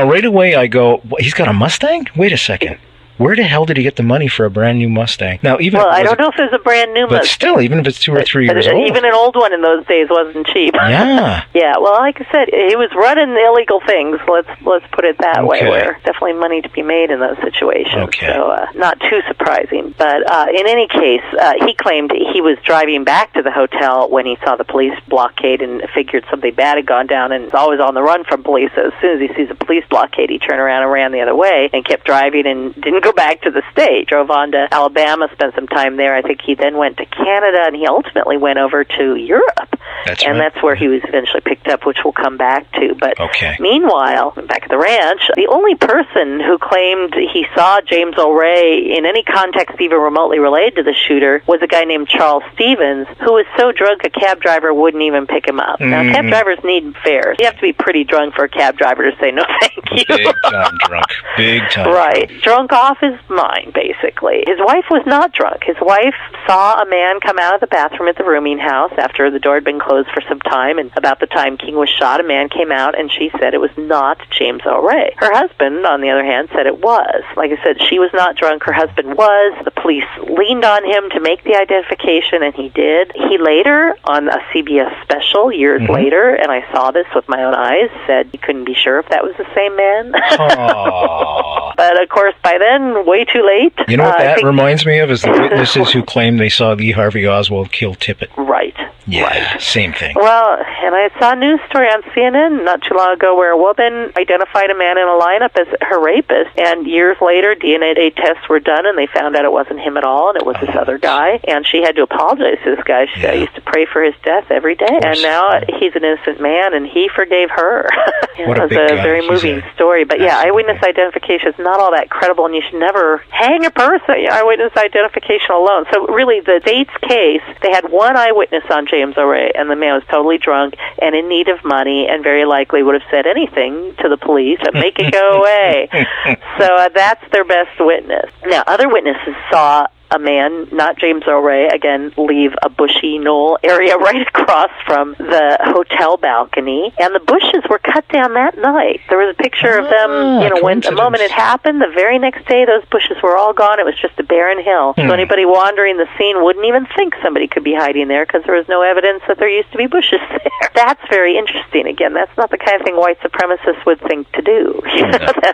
right away I go, he's got a Mustang? Wait a second. Where the hell did he get the money for a brand new Mustang? Now, I don't know if there's a brand new Mustang. But still, even if it's 2 or 3 years old. Even an old one in those days wasn't cheap. Yeah. Yeah, well, like I said, he was running illegal things, let's put it that way, where definitely money to be made in those situations. Okay. So, not too surprising. But in any case, he claimed he was driving back to the hotel when he saw the police blockade and figured something bad had gone down, and was always on the run from police. So as soon as he sees a police blockade, he turned around and ran the other way and kept driving and didn't go back to the state. Drove on to Alabama, spent some time there. I think he then went to Canada, and he ultimately went over to Europe. That's where he was eventually picked up, which we'll come back to. But meanwhile, back at the ranch, the only person who claimed he saw James Earl Ray in any context even remotely related to the shooter was a guy named Charles Stevens, who was so drunk a cab driver wouldn't even pick him up. Now, cab drivers need fares. You have to be pretty drunk for a cab driver to say no thank you. Big time drunk. Big time right. Drunk off his mind, basically. His wife was not drunk. His wife saw a man come out of the bathroom at the rooming house after the door had been closed for some time, and about the time King was shot, a man came out, and she said it was not James Earl Ray. Her husband, on the other hand, said it was. Like I said, she was not drunk. Her husband was. The police leaned on him to make the identification, and he did. He later, on a CBS special years later, and I saw this with my own eyes, said he couldn't be sure if that was the same man. But, of course, by then, way too late. You know what that reminds me of is the witnesses who claim they saw Lee Harvey Oswald kill Tippit. Right. Yeah, right. Same thing. Well, and I saw a news story on CNN not too long ago where a woman identified a man in a lineup as her rapist, and years later, DNA tests were done, and they found out it wasn't him at all, and it was this other guy, and she had to apologize to this guy. She said, I used to pray for his death every day, and now he's an innocent man, and he forgave her. What a big guy. Very moving story. But yeah, eyewitness identification is not all that credible, and you should never hang a person. Eyewitness identification alone. So really, the state's case, they had one eyewitness on James Earl Ray, and the man was totally drunk and in need of money, and very likely would have said anything to the police to make it go away. So that's their best witness. Now, other witnesses saw a man, not James Earl Ray, again, leave a bushy knoll area right across from the hotel balcony, and the bushes were cut down that night. There was a picture of them, when the moment it happened, the very next day, those bushes were all gone. It was just a barren hill. So anybody wandering the scene wouldn't even think somebody could be hiding there because there was no evidence that there used to be bushes there. That's very interesting. Again, that's not the kind of thing white supremacists would think to do.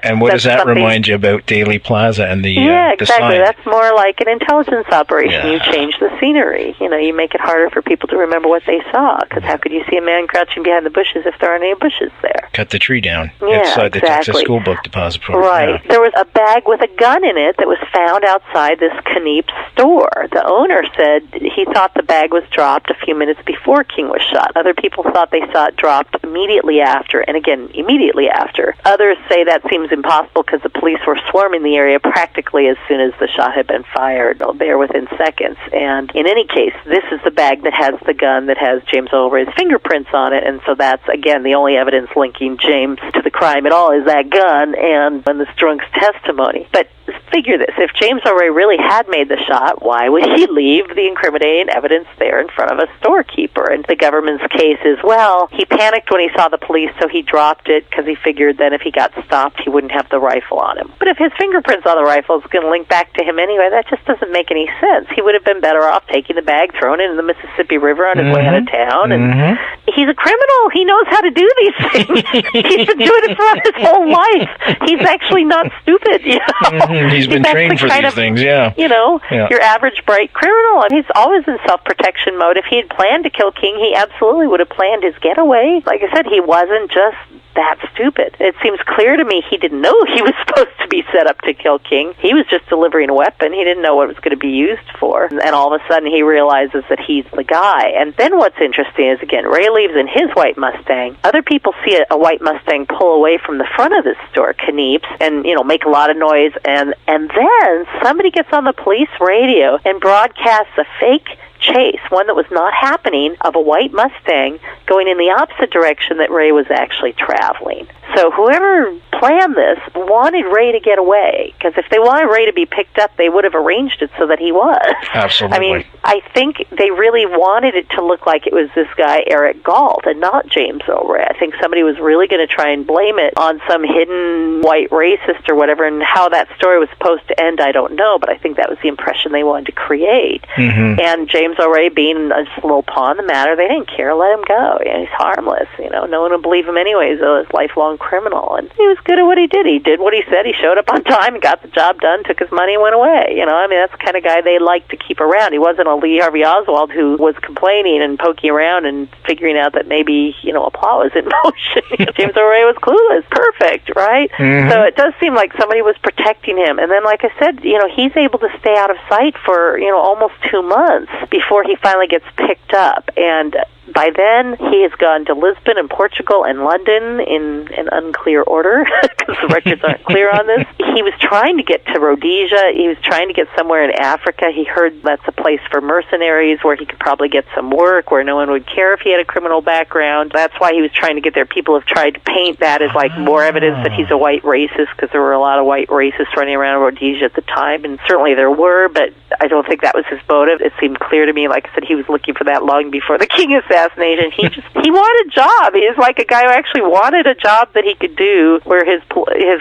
And what does that remind you about DEALEY PLAZA and the exactly. the sign? That's more like an intelligence operation. You change the scenery. You make it harder for people to remember what they saw, because how could you see a man crouching behind the bushes if there aren't any bushes there? Cut the tree down outside the Texas School Book Depository. Right. There was a bag with a gun in it that was found outside this Kniep store. The owner said he thought the bag was dropped a few minutes before King was shot. Other people thought they saw it dropped immediately after, and again, immediately after. Others say that seems impossible because the police were swarming the area practically as soon as the shot had been fired. There within seconds. And in any case, this is the bag that has the gun that has James Earl Ray's fingerprints on it, and so that's, again, the only evidence linking James to the crime at all is that gun and this drunk's testimony. But figure this, if James Earl Ray really had made the shot, why would he leave the incriminating evidence there in front of a storekeeper? And the government's case is, well, he panicked when he saw the police, so he dropped it because he figured then if he got stopped, he wouldn't have the rifle on him. But if his fingerprints on the rifle is going to link back to him anyway, that just doesn't make any sense. He would have been better off taking the bag, throwing it in the Mississippi River on his way out of town. And he's a criminal. He knows how to do these things. He's been doing it throughout his whole life. He's actually not stupid. He's been trained for these things, your average bright criminal. And he's always in self-protection mode. If he had planned to kill King, he absolutely would have planned his getaway. Like I said, he wasn't just that stupid. It seems clear to me he didn't know he was supposed to be set up to kill King. He was just delivering a weapon. He didn't know what it was going to be used for. And all of a sudden he realizes that he's the guy. And then what's interesting is, again, Ray leaves in his white Mustang. Other people see a white Mustang pull away from the front of this store, Kniep's, and, make a lot of noise. And then somebody gets on the police radio and broadcasts a fake chase, one that was not happening, of a white Mustang going in the opposite direction that Ray was actually traveling. So whoever planned this wanted Ray to get away, because if they wanted Ray to be picked up, they would have arranged it so that he was. Absolutely. I mean, I think they really wanted it to look like it was this guy, Eric Galt, and not James Earl Ray. I think somebody was really going to try and blame it on some hidden white racist or whatever, and how that story was supposed to end, I don't know, but I think that was the impression they wanted to create. Mm-hmm. And James Earl Ray being just a little pawn in the matter, they didn't care. Let him go. He's harmless. No one would believe him anyways, though he's a lifelong criminal. And he was good at what he did. He did what he said. He showed up on time, got the job done, took his money, and went away. I mean, that's the kind of guy they like to keep around. He wasn't a Lee Harvey Oswald who was complaining and poking around and figuring out that maybe, a plot was in motion. James Earl Ray was clueless. Perfect, right? Mm-hmm. So it does seem like somebody was protecting him. And then, like I said, he's able to stay out of sight for, almost 2 months before he finally gets picked up. And by then, he has gone to Lisbon and Portugal and London in an unclear order, because the records aren't clear on this. He was trying to get to Rhodesia. He was trying to get somewhere in Africa. He heard that's a place for mercenaries where he could probably get some work, where no one would care if he had a criminal background. That's why he was trying to get there. People have tried to paint that as like more evidence that he's a white racist, because there were a lot of white racists running around Rhodesia at the time, and certainly there were, but I don't think that was his motive. It seemed clear to me, like I said, he was looking for that long before the king assassination. He wanted a job. He is like a guy who actually wanted a job that he could do where his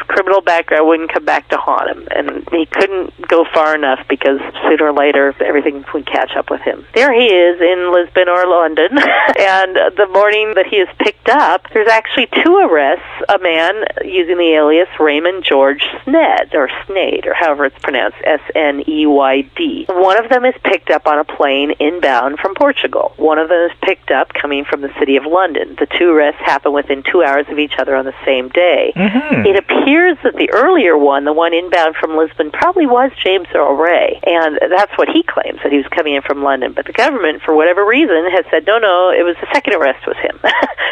criminal background wouldn't come back to haunt him. And he couldn't go far enough, because sooner or later everything would catch up with him. There he is in Lisbon or London, and the morning that he is picked up, there's actually 2 arrests. A man using the alias Raymond George Sned, or Snade, or however it's pronounced, S-N-E-Y-D. One of them is picked up on a plane inbound from Portugal. One of them is picked up coming from the city of London. The 2 arrests happen within 2 hours of each other on the same day. Mm-hmm. It appears that the earlier one, the one inbound from Lisbon, probably was James Earl Ray, and that's what he claims, that he was coming in from London. But the government, for whatever reason, has said, no, it was the second arrest was him.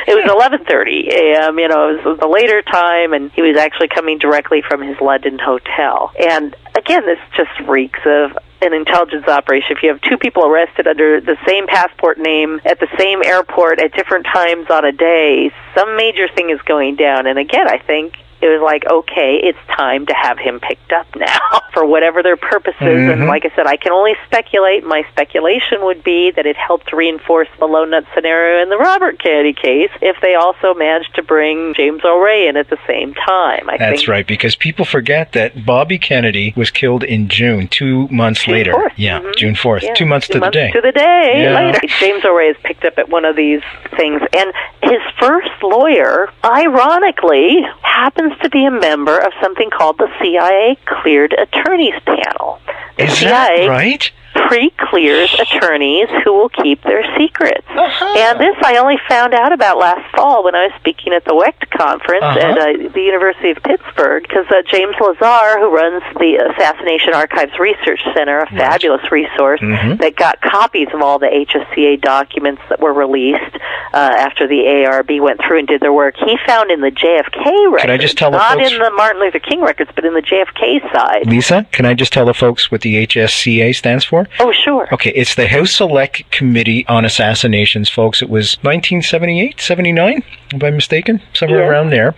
It was 11:30 a.m., it was a later time, and he was actually coming directly from his London hotel. And again, this just reeks of an intelligence operation. If you have 2 people arrested under the same passport name at the same airport at different times on a day, some major thing is going down. And again, I think it was like, okay, it's time to have him picked up now for whatever their purposes. Mm-hmm. And like I said, I can only speculate. My speculation would be that it helped reinforce the lone nut scenario in the Robert Kennedy case if they also managed to bring James Earl Ray in at the same time. That's right, because people forget that Bobby Kennedy was killed in June, 2 months later. 4th. Yeah, Mm-hmm. June 4th, yeah. 2 months to the day. To the day later. James Earl Ray is picked up at one of these things, and his first lawyer, ironically, happens to be a member of something called the CIA Cleared Attorneys Panel. The CIA right? pre-clears attorneys who will keep their secrets. Uh-huh. And this I only found out about last fall when I was speaking at the WECT conference at the University of Pittsburgh, because James Lazar, who runs the Assassination Archives Research Center, a fabulous resource that got copies of all the HSCA documents that were released after the ARB went through and did their work, he found in the JFK records, can I just tell not the folks, in the Martin Luther King records, but in the JFK side. Lisa, can I just tell the folks what the HSCA stands for? Oh, sure. Okay, it's the House Select Committee on Assassinations, folks. It was 1978, 79, if I'm mistaken, somewhere around there.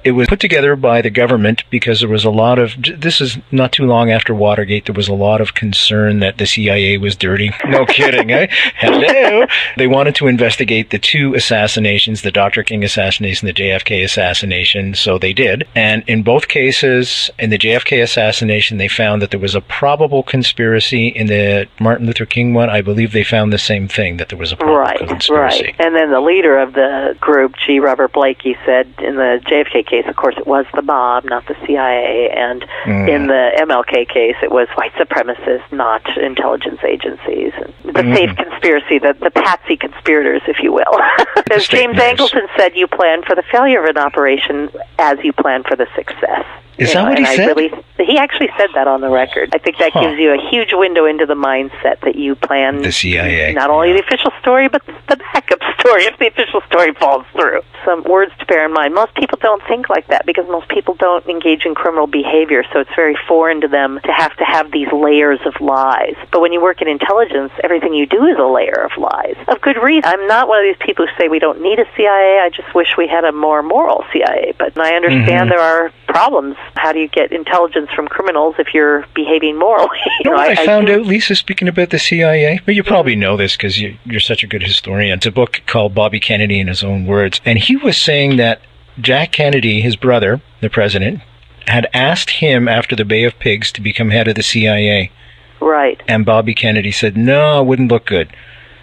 It was put together by the government because there was a lot of, this is not too long after Watergate, there was a lot of concern that the CIA was dirty. No kidding, eh? Hello! They wanted to investigate the 2 assassinations, the Dr. King assassination, the JFK assassination, so they did. And in both cases, in the JFK assassination, they found that there was a probable conspiracy. In the Martin Luther King one, I believe they found the same thing, that there was a probable conspiracy. Right. And then the leader of the group, G. Robert Blakey, said in the JFK case, of course, it was the mob, not the CIA. And in the MLK case, it was white supremacists, not intelligence agencies. The safe conspiracy, the patsy conspirators, if you will. As James Angleton said, you plan for the failure of an operation as you plan for the success. Is that what he said? He actually said that on the record. I think that gives you a huge window into the mindset that you plan the CIA. Not only the official story, but the backup story if the official story falls through. So some words to bear in mind. Most people don't think like that because most people don't engage in criminal behavior, so it's very foreign to them to have these layers of lies. But when you work in intelligence, everything you do is a layer of lies. Of good reason. I'm not one of these people who say we don't need a CIA. I just wish we had a more moral CIA. But I understand there are problems. How do you get intelligence from criminals if you're behaving morally? I found out, Lisa, speaking about the CIA, but you probably know this because you're such a good historian. It's a book called Bobby Kennedy in His Own Words. And he was saying that Jack Kennedy, his brother, the president, had asked him after the Bay of Pigs to become head of the CIA. Right. And Bobby Kennedy said, no, it wouldn't look good.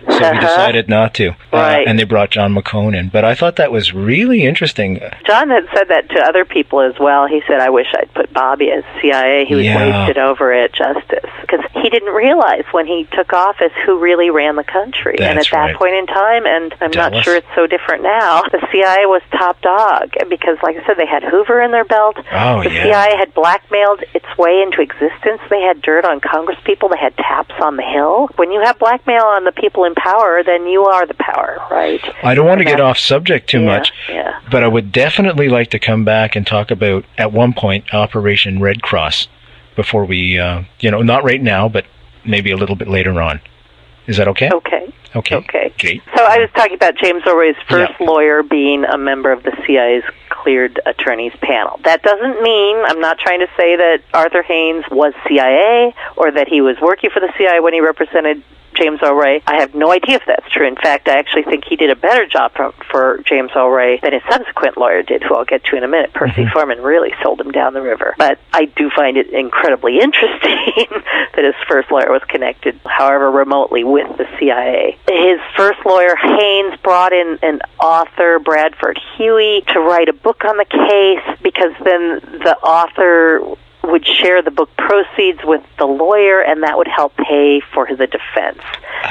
So he decided not to. Right. And they brought John McCone in. But I thought that was really interesting. John had said that to other people as well. He said, I wish I'd put Bobby as CIA. He was wasted over at Justice. Because he didn't realize when he took office who really ran the country. And at that point in time, and I'm not sure it's so different now, the CIA was top dog. Because, like I said, they had Hoover in their belt. The CIA had blackmailed its way into existence. They had dirt on congresspeople. They had taps on the Hill. When you have blackmail on the people in power, then you are the power, right? I don't want to get off subject too much, but I would definitely like to come back and talk about, at one point, Operation Red Cross, before we, not right now, but maybe a little bit later on. Is that okay? Okay. So I was talking about James O'Rea's first lawyer being a member of the CIA's cleared attorneys panel. That doesn't mean, I'm not trying to say that Arthur Haynes was CIA or that he was working for the CIA when he represented James O'Rea. I have no idea if that's true. In fact, I actually think he did a better job for James O'Rea than his subsequent lawyer did, who I'll get to in a minute. Percy Foreman really sold him down the river. But I do find it incredibly interesting that his first lawyer was connected, however remotely, with the CIA. His first lawyer, Haynes, brought in an author, Bradford Huey, to write a book on the case, because then the author would share the book proceeds with the lawyer, and that would help pay for the defense.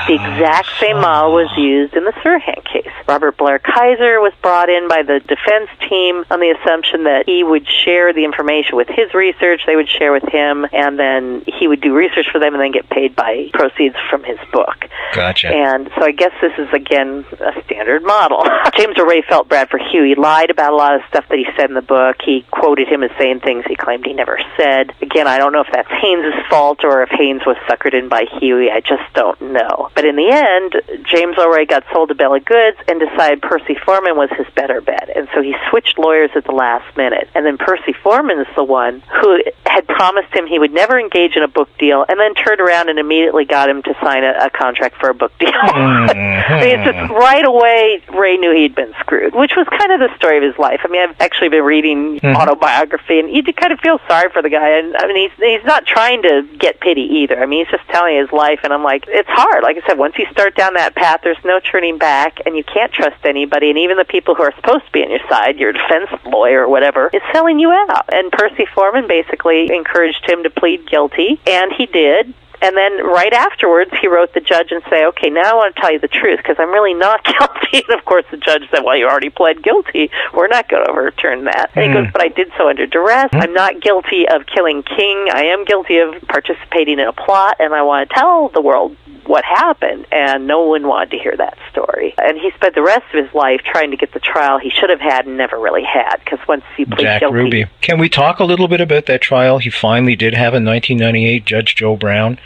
The exact same model was used in the Sirhan case. Robert Blair Kaiser was brought in by the defense team on the assumption that he would share the information with his research, they would share with him, and then he would do research for them and then get paid by proceeds from his book. Gotcha. And so I guess this is, again, a standard model. James O'Rea felt Bradford Huey lied about a lot of stuff that he said in the book. He quoted him as saying things he claimed he never said. Again, I don't know if that's Haynes' fault or if Haynes was suckered in by Huey. I just don't know. But in the end, James O'Rea got sold to Bella Goods and decided Percy Foreman was his better bet. And so he switched lawyers at the last minute. And then Percy Foreman is the one who had promised him he would never engage in a book deal, and then turned around and immediately got him to sign a contract for a book deal. I mean, it's just right away, Ray knew he'd been screwed, which was kind of the story of his life. I mean, I've actually been reading autobiography, and you kind of feel sorry for the guy. And I mean, he's not trying to get pity either. I mean, he's just telling his life, and I'm like, it's hard. Like I said, once you start down that path, there's no turning back, and you can't trust anybody, and even the people who are supposed to be on your side, your defense lawyer or whatever, is selling you out. And Percy Foreman basically encouraged him to plead guilty, and he did. And then right afterwards, he wrote the judge and say, okay, now I want to tell you the truth, because I'm really not guilty. And, of course, the judge said, well, you already pled guilty. We're not going to overturn that. And he goes, but I did so under duress. I'm not guilty of killing King. I am guilty of participating in a plot, and I want to tell the world what happened. And no one wanted to hear that story. And he spent the rest of his life trying to get the trial he should have had and never really had, because once he pleaded guilty... Ruby. Can we talk a little bit about that trial he finally did have in 1998, Judge Joe Brown?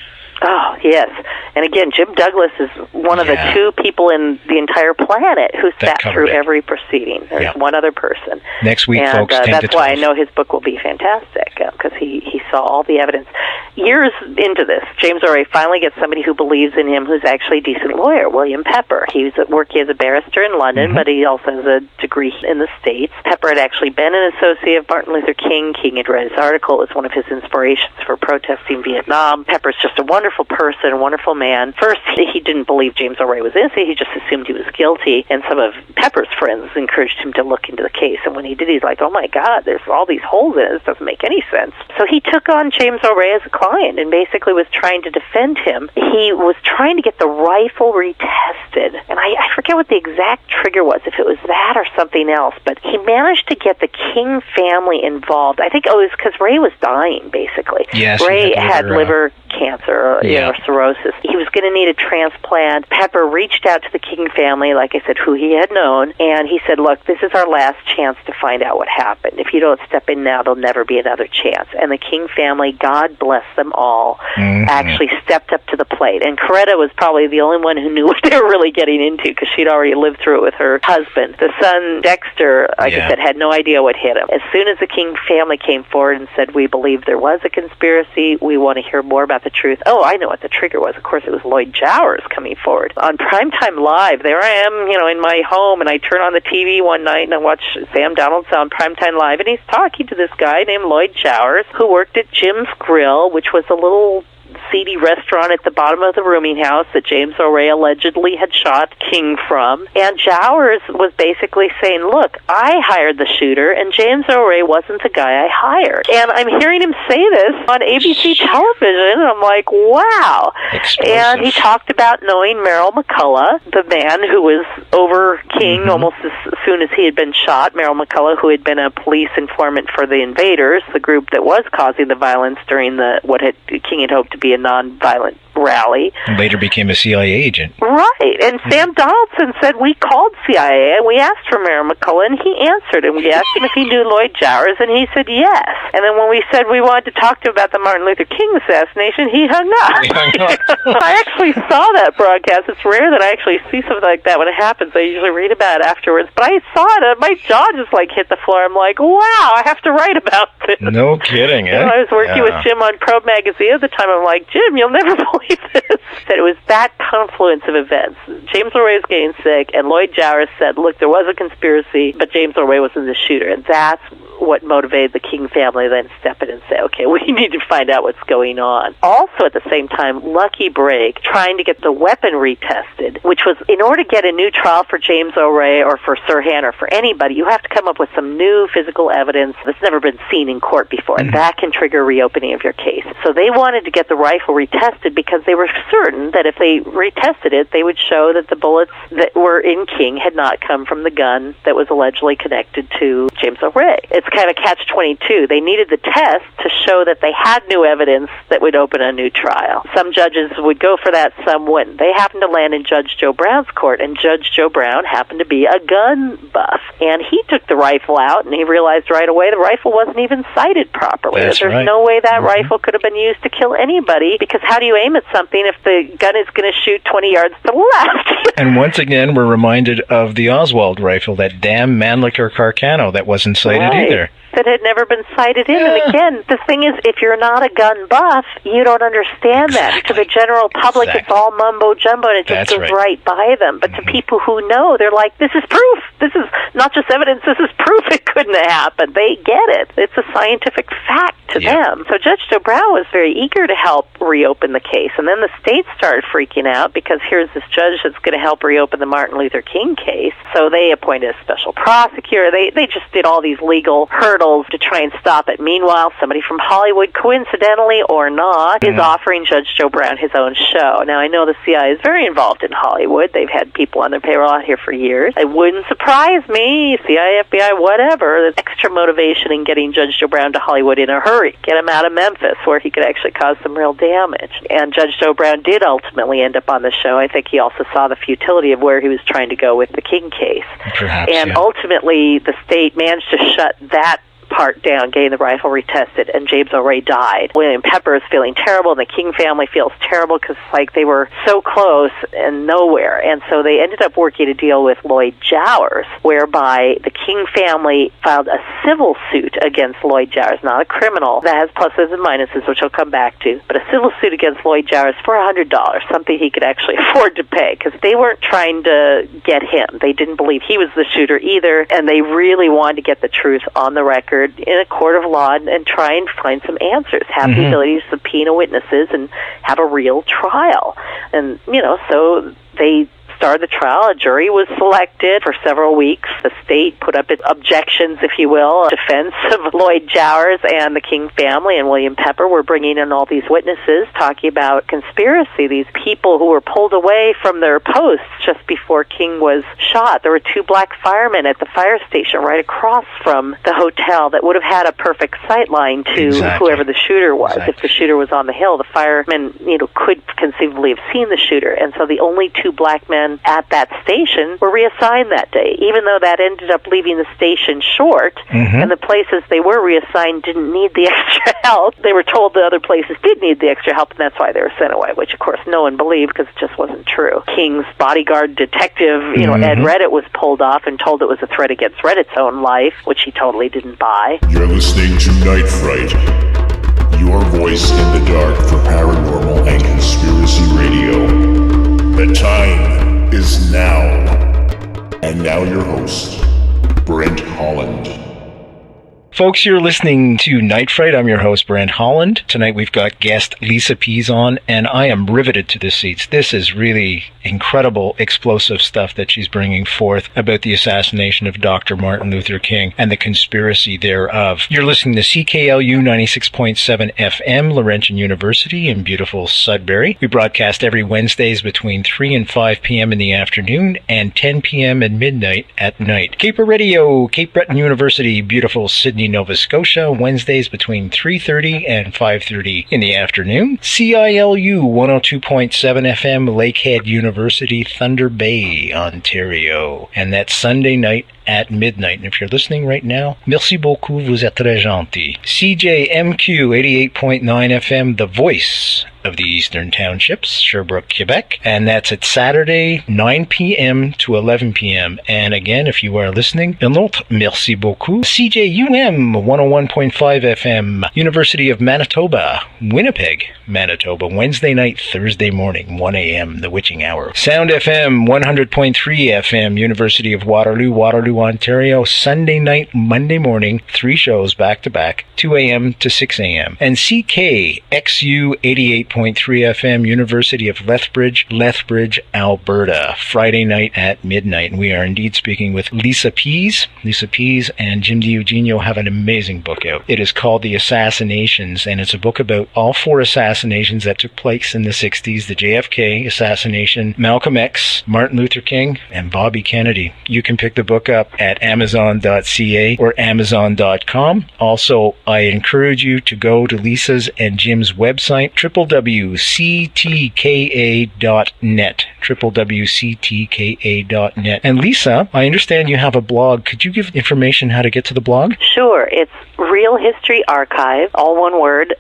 Oh, yes. And again, Jim Douglas is one of the two people in the entire planet who sat through every proceeding. There's one other person. Next week, and, folks, 10 to 12. That's why I know his book will be fantastic, because he saw all the evidence. Years into this, James O'Rea finally gets somebody who believes in him, who's actually a decent lawyer, William Pepper. He was working as a barrister in London, but he also has a degree in the States. Pepper had actually been an associate of Martin Luther King. King had read his article. It was one of his inspirations for protesting Vietnam. Pepper's just a wonderful person, a wonderful man. First, he didn't believe James O'Rea was innocent. He just assumed he was guilty. And some of Pepper's friends encouraged him to look into the case. And when he did, he's like, oh my God, there's all these holes in it. This doesn't make any sense. So he took on James O'Rea as a client and basically was trying to defend him. He was trying to get the rifle retested. And I forget what the exact trigger was, if it was that or something else. But he managed to get the King family involved. I think it was because Ray was dying, basically. Yes, Ray had liver cancer or cirrhosis. He was going to need a transplant. Pepper reached out to the King family, like I said, who he had known, and he said, look, this is our last chance to find out what happened. If you don't step in now, there'll never be another chance. And the King family, God bless them all, actually stepped up to the plate. And Coretta was probably the only one who knew what they were really getting into, because she'd already lived through it with her husband. The son, Dexter, like I said, had no idea what hit him. As soon as the King family came forward and said, we believe there was a conspiracy, we want to hear more about the truth. Oh, I know what the trigger was. Of course, it was Lloyd Jowers coming forward. On Primetime Live, there I am, in my home, and I turn on the TV one night and I watch Sam Donaldson on Primetime Live, and he's talking to this guy named Lloyd Jowers, who worked at Jim's Grill, which was a little seedy restaurant at the bottom of the rooming house that James O'Reilly allegedly had shot King from. And Jowers was basically saying, look, I hired the shooter, and James O'Reilly wasn't the guy I hired. And I'm hearing him say this on ABC television, and I'm like, wow. Explosive. And he talked about knowing Merrill McCullough, the man who was over King almost as soon as he had been shot. Merrill McCullough, who had been a police informant for the Invaders, the group that was causing the violence during what King had hoped to be a non-violent rally. Later became a CIA agent. Right. And Sam Donaldson said, we called CIA and we asked for Merrill McCullough, and he answered, and we asked him if he knew Lloyd Jowers, and he said yes. And then when we said we wanted to talk to him about the Martin Luther King assassination, he hung up. I actually saw that broadcast. It's rare that I actually see something like that when it happens. I usually read about it afterwards. But I saw it, and my jaw just hit the floor. I'm like, wow, I have to write about this. No kidding, eh? I was working with Jim on Probe Magazine at the time. I'm like, Jim, you'll never believe this. That it was that confluence of events. James O'Reilly was getting sick, and Lloyd Jowers said, look, there was a conspiracy, but James O'Reilly wasn't the shooter. And that's what motivated the King family then to step in and say, okay, we need to find out what's going on. Also, at the same time, Lucky Break trying to get the weapon retested, which was, in order to get a new trial for James O'Reilly or for Sirhan or for anybody, you have to come up with some new physical evidence that's never been seen in court before, and that can trigger reopening of your case. So they wanted to get the rifle retested because they were certain that if they retested it, they would show that the bullets that were in King had not come from the gun that was allegedly connected to James O'Reilly. It's kind of catch-22. They needed the test to show that they had new evidence that would open a new trial. Some judges would go for that, some wouldn't. They happened to land in Judge Joe Brown's court, and Judge Joe Brown happened to be a gun buff. And he took the rifle out, and he realized right away the rifle wasn't even sighted properly. There's no way that rifle could have been used to kill anybody, because how do you aim at something if the gun is going to shoot 20 yards to the left? And once again, we're reminded of the Oswald rifle, that damn Mannlicher Carcano that wasn't sighted either. That had never been sighted in. And again, the thing is, if you're not a gun buff, you don't understand that. To the general public, it's all mumbo-jumbo, and it just goes right by them. But to people who know, they're like, this is proof. This is not just evidence, this is proof it couldn't have happened. They get it. It's a scientific fact to them. So Judge Joe Brown was very eager to help reopen the case. And then the state started freaking out, because here's this judge that's going to help reopen the Martin Luther King case. So they appointed a special prosecutor. They just did all these legal hurdles to try and stop it. Meanwhile, somebody from Hollywood, coincidentally or not, is offering Judge Joe Brown his own show. Now, I know the CIA is very involved in Hollywood. They've had people on their payroll out here for years. It wouldn't surprise me, CIA, FBI, whatever, there's extra motivation in getting Judge Joe Brown to Hollywood in a hurry. Get him out of Memphis, where he could actually cause some real damage. And Judge Joe Brown did ultimately end up on the show. I think he also saw the futility of where he was trying to go with the King case. Perhaps, and ultimately, the state managed to shut that part down, getting the rifle retested, and James O'Reilly died. William Pepper is feeling terrible, and the King family feels terrible because they were so close and nowhere. And so they ended up working a deal with Lloyd Jowers, whereby the King family filed a civil suit against Lloyd Jowers, not a criminal. That has pluses and minuses, which I'll come back to, but a civil suit against Lloyd Jowers for $100, something he could actually afford to pay, because they weren't trying to get him. They didn't believe he was the shooter either, and they really wanted to get the truth on the record in a court of law and try and find some answers, have the ability to subpoena witnesses and have a real trial. And, so they start the trial. A jury was selected for several weeks. The state put up its objections, if you will, defense of Lloyd Jowers and the King family, and William Pepper were bringing in all these witnesses talking about conspiracy, these people who were pulled away from their posts just before King was shot. There were 2 black firemen at the fire station right across from the hotel that would have had a perfect sight line to whoever the shooter was. If the shooter was on the hill, the firemen, could conceivably have seen the shooter. And so the only 2 black men at that station were reassigned that day, even though that ended up leaving the station short, and the places they were reassigned didn't need the extra help. They were told the other places did need the extra help, and that's why they were sent away, which, of course, no one believed because it just wasn't true. King's bodyguard detective, Ed Reddit, was pulled off and told it was a threat against Reddit's own life, which he totally didn't buy. You're listening to Night Fright, your voice in the dark for paranormal and conspiracy radio. The time is now. And now your host, Brent Holland. Folks, you're listening to Night Fright. I'm your host, Brent Holland. Tonight we've got guest Lisa Pease on, and I am riveted to the seats. This is really incredible, explosive stuff that she's bringing forth about the assassination of Dr. Martin Luther King and the conspiracy thereof. You're listening to CKLU 96.7 FM, Laurentian University in beautiful Sudbury. We broadcast every Wednesdays between 3 and 5 p.m. in the afternoon and 10 p.m. and midnight at night. Caper Radio, Cape Breton University, beautiful Sydney, Nova Scotia, Wednesdays between 3:30 and 5:30 in the afternoon. CILU 102.7 FM, Lakehead University, Thunder Bay, Ontario. And that's Sunday night at midnight. And if you're listening right now, merci beaucoup, vous êtes très gentil. CJMQ 88.9 FM, the voice of the Eastern Townships, Sherbrooke, Quebec. And that's at Saturday, 9 p.m. to 11 p.m. And again, if you are listening, un autre merci beaucoup. CJUM 101.5 FM, University of Manitoba, Winnipeg, Manitoba, Wednesday night, Thursday morning, 1 a.m., the witching hour. Sound FM 100.3 FM, University of Waterloo, Waterloo, Ontario, Sunday night, Monday morning, 3 shows back to back, 2 a.m. to 6 a.m. And CKXU 88.3 FM, University of Lethbridge, Alberta, Friday night at midnight. And we are indeed speaking with Lisa Pease. Lisa Pease and Jim DiEugenio have an amazing book out. It is called The Assassinations, and it's a book about all 4 assassinations that took place in the 60s, the JFK assassination, Malcolm X, Martin Luther King, and Bobby Kennedy. You can pick the book up at Amazon.ca or Amazon.com. Also, I encourage you to go to Lisa's and Jim's website, www.ctka.net, www.ctka.net. And Lisa, I understand you have a blog. Could you give information how to get to the blog? Sure. It's Real History Archive, all one word,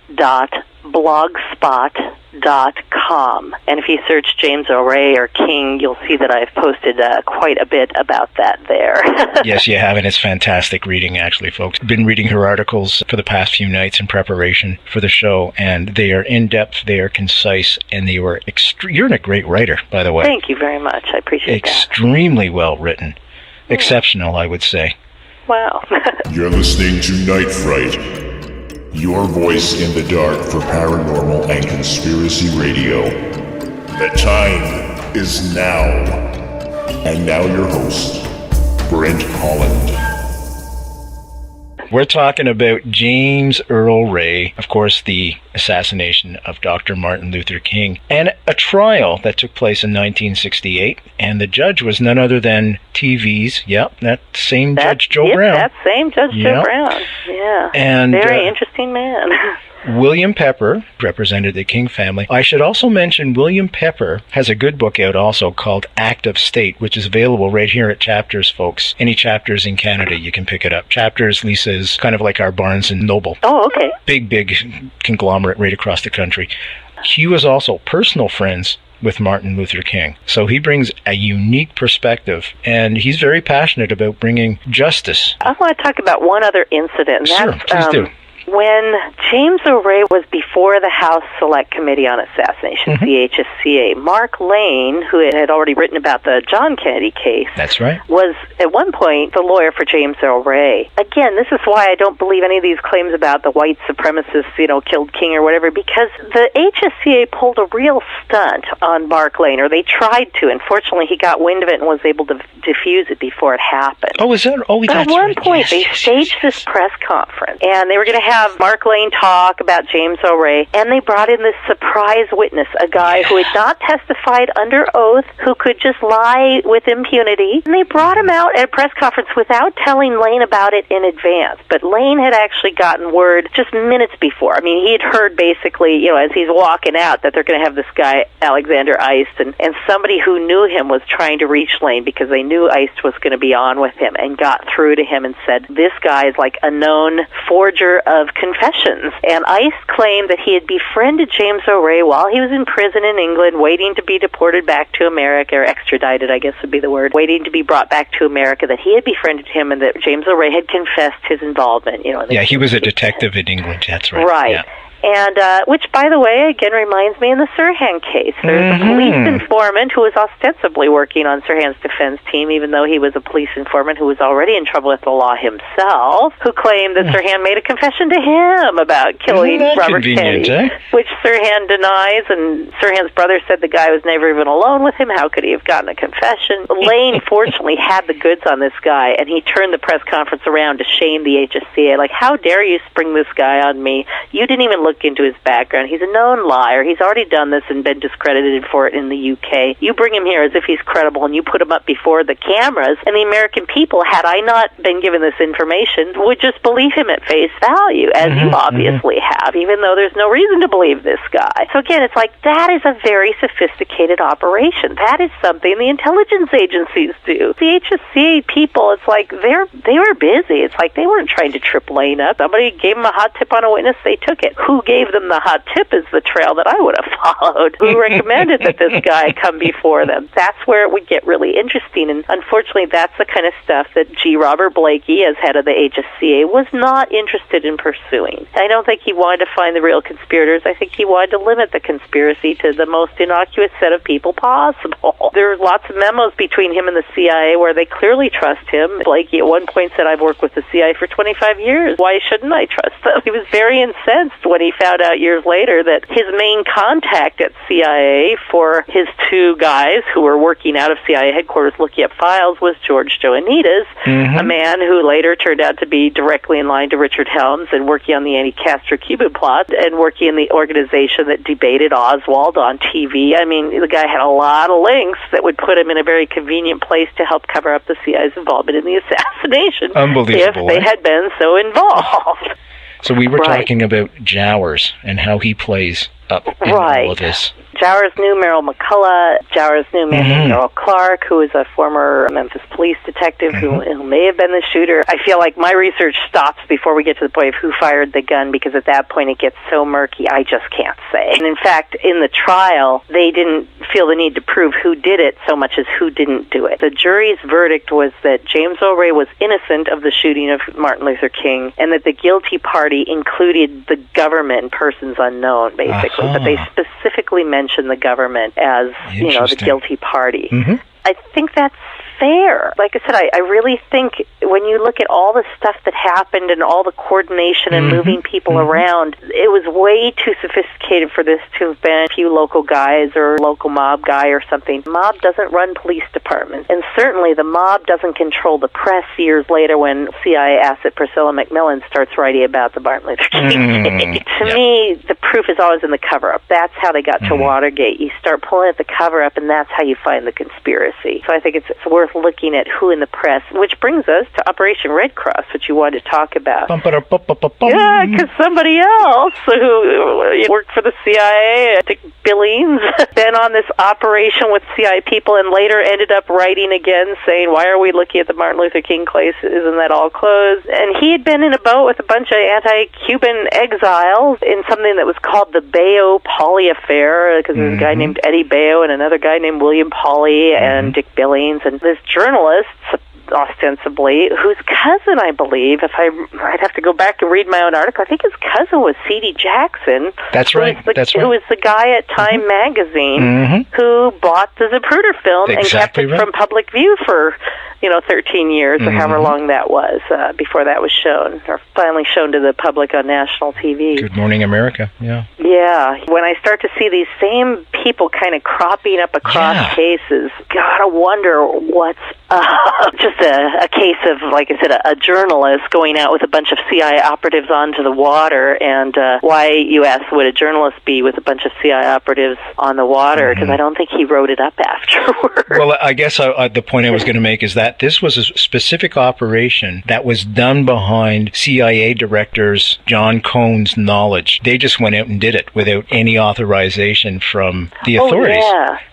.blogspot.com. And if you search James O'Ray or King, you'll see that I've posted quite a bit about that there. Yes, you have, and it's fantastic reading, actually, folks. Been reading her articles for the past few nights in preparation for the show, and they are in-depth, they are concise, and they were you're a great writer, by the way. Thank you very much. I appreciate that. Extremely well written. Yeah. Exceptional, I would say. Wow. You're listening to Night Fright, your voice in the dark for paranormal and conspiracy radio. The time is now. And now your host, Brent Holland. We're talking about James Earl Ray, of course, the assassination of Dr. Martin Luther King, and a trial that took place in 1968, and the judge was none other than TV's, Judge Joe Brown. That same Judge Joe Brown, yeah. And, very interesting man. William Pepper represented the King family. I should also mention William Pepper has a good book out also called Act of State, which is available right here at Chapters, folks. Any Chapters in Canada, you can pick it up. Chapters, Lisa, is kind of like our Barnes & Noble. Oh, okay. Big conglomerate right across the country. He was also personal friends with Martin Luther King. So he brings a unique perspective, and he's very passionate about bringing justice. I want to talk about one other incident. Sure, please do. When James O'Reilly was before the House Select Committee on Assassination, CHSCA, Mark Lane, who had already written about the John Kennedy case, that's right, was at one point the lawyer for James O'Reilly. Again, this is why I don't believe any of these claims about the white supremacists, killed King or whatever, because the HSCA pulled a real stunt on Mark Lane, or they tried to. Unfortunately, he got wind of it and was able to diffuse it before it happened. Oh, is that? Oh, At one point, they staged this press conference, and they were going to have Mark Lane talk about James O'Reilly, and they brought in this surprise witness, a guy who had not testified under oath, who could just lie with impunity, and they brought him out at a press conference without telling Lane about it in advance. But Lane had actually gotten word just minutes before. I mean, he had heard basically, as he's walking out, that they're going to have this guy, Alexander Eist, and somebody who knew him was trying to reach Lane because they knew Eist was going to be on with him, and got through to him and said, this guy is like a known forger of confessions. And Eist claimed that he had befriended James O'Reilly while he was in prison in England, waiting to be deported back to America, or extradited, I guess would be the word, waiting to be brought back to America, that he had befriended him and that James O'Reilly had confessed his involvement. Yeah, he was a detective in England, that's right. Right. Yeah. And, which, by the way, again reminds me in the Sirhan case. There's a police informant who was ostensibly working on Sirhan's defense team, even though he was a police informant who was already in trouble with the law himself, who claimed that Sirhan made a confession to him about killing Robert Kennedy, which Sirhan denies, and Sirhan's brother said the guy was never even alone with him. How could he have gotten a confession? Lane, fortunately, had the goods on this guy, and he turned the press conference around to shame the HSCA. Like, how dare you spring this guy on me? You didn't even look into his background. He's a known liar. He's already done this and been discredited for it in the UK. You bring him here as if he's credible, and you put him up before the cameras, and the American people, had I not been given this information, would just believe him at face value, as you obviously have, even though there's no reason to believe this guy. So again, it's like, that is a very sophisticated operation. That is something the intelligence agencies do. The HSCA people, it's like, they were busy. It's like they weren't trying to trip Lane up. Somebody gave them a hot tip on a witness, they took it. Who gave them the hot tip is the trail that I would have followed. Who recommended that this guy come before them? That's where it would get really interesting, and unfortunately that's the kind of stuff that G. Robert Blakey, as head of the HSCA, was not interested in pursuing. I don't think he wanted to find the real conspirators. I think he wanted to limit the conspiracy to the most innocuous set of people possible. There are lots of memos between him and the CIA where they clearly trust him. Blakey at one point said, I've worked with the CIA for 25 years. Why shouldn't I trust them? He was very incensed when he found out years later that his main contact at CIA for his two guys who were working out of CIA headquarters looking up files was George Joanides, a man who later turned out to be directly in line to Richard Helms and working on the anti-Castro Cuban plot and working in the organization that debated Oswald on TV. I mean, the guy had a lot of links that would put him in a very convenient place to help cover up the CIA's involvement in the assassination. Unbelievable. If they had been so involved. So we were talking about Jowers and how he plays up in all of this. Jowers knew Merrill McCullough. Jowers knew a man named Merrill Clark, who is a former Memphis police detective who may have been the shooter. I feel like my research stops before we get to the point of who fired the gun, because at that point it gets so murky, I just can't say. And in fact, in the trial, they didn't feel the need to prove who did it so much as who didn't do it. The jury's verdict was that James O'Reilly was innocent of the shooting of Martin Luther King, and that the guilty party included the government, persons unknown, basically. But they specifically mentioned the government as, the guilty party. I think that's fair. Like I said, I really think when you look at all the stuff that happened and all the coordination and moving people around, it was way too sophisticated for this to have been a few local guys or a local mob guy or something. Mob doesn't run police departments, and certainly the mob doesn't control the press years later when CIA asset Priscilla McMillan starts writing about the Martin Luther King. To me, the proof is always in the cover-up. That's how they got to Watergate. You start pulling at the cover-up, and that's how you find the conspiracy. So I think it's worth looking at who in the press, which brings us to Operation Red Cross, which you wanted to talk about. Yeah, because somebody else who worked for the CIA, Dick Billings, been on this operation with CIA people and later ended up writing again saying, why are we looking at the Martin Luther King case? Isn't that all closed? And he had been in a boat with a bunch of anti-Cuban exiles in something that was called the Bayo-Pauley affair, because there's a guy named Eddie Bayo and another guy named William Pauley and Dick Billings, and this journalist ostensibly, whose cousin, I believe, I'd have to go back and read my own article, I think his cousin was C.D. Jackson. That's right. Who was the guy at Time magazine who bought the Zapruder film and kept it from public view for 13 years or however long that was before that was shown, or finally shown to the public on national TV. Good Morning America, yeah. Yeah. When I start to see these same people kind of cropping up across cases, gotta wonder what's up. Just a case of, like I said, a journalist going out with a bunch of CIA operatives onto the water, and why, you ask, would a journalist be with a bunch of CIA operatives on the water? Because I don't think he wrote it up afterwards. Well, I guess the point I was going to make is that this was a specific operation that was done behind CIA directors John Cohn's knowledge. They just went out and did it without any authorization from the authorities.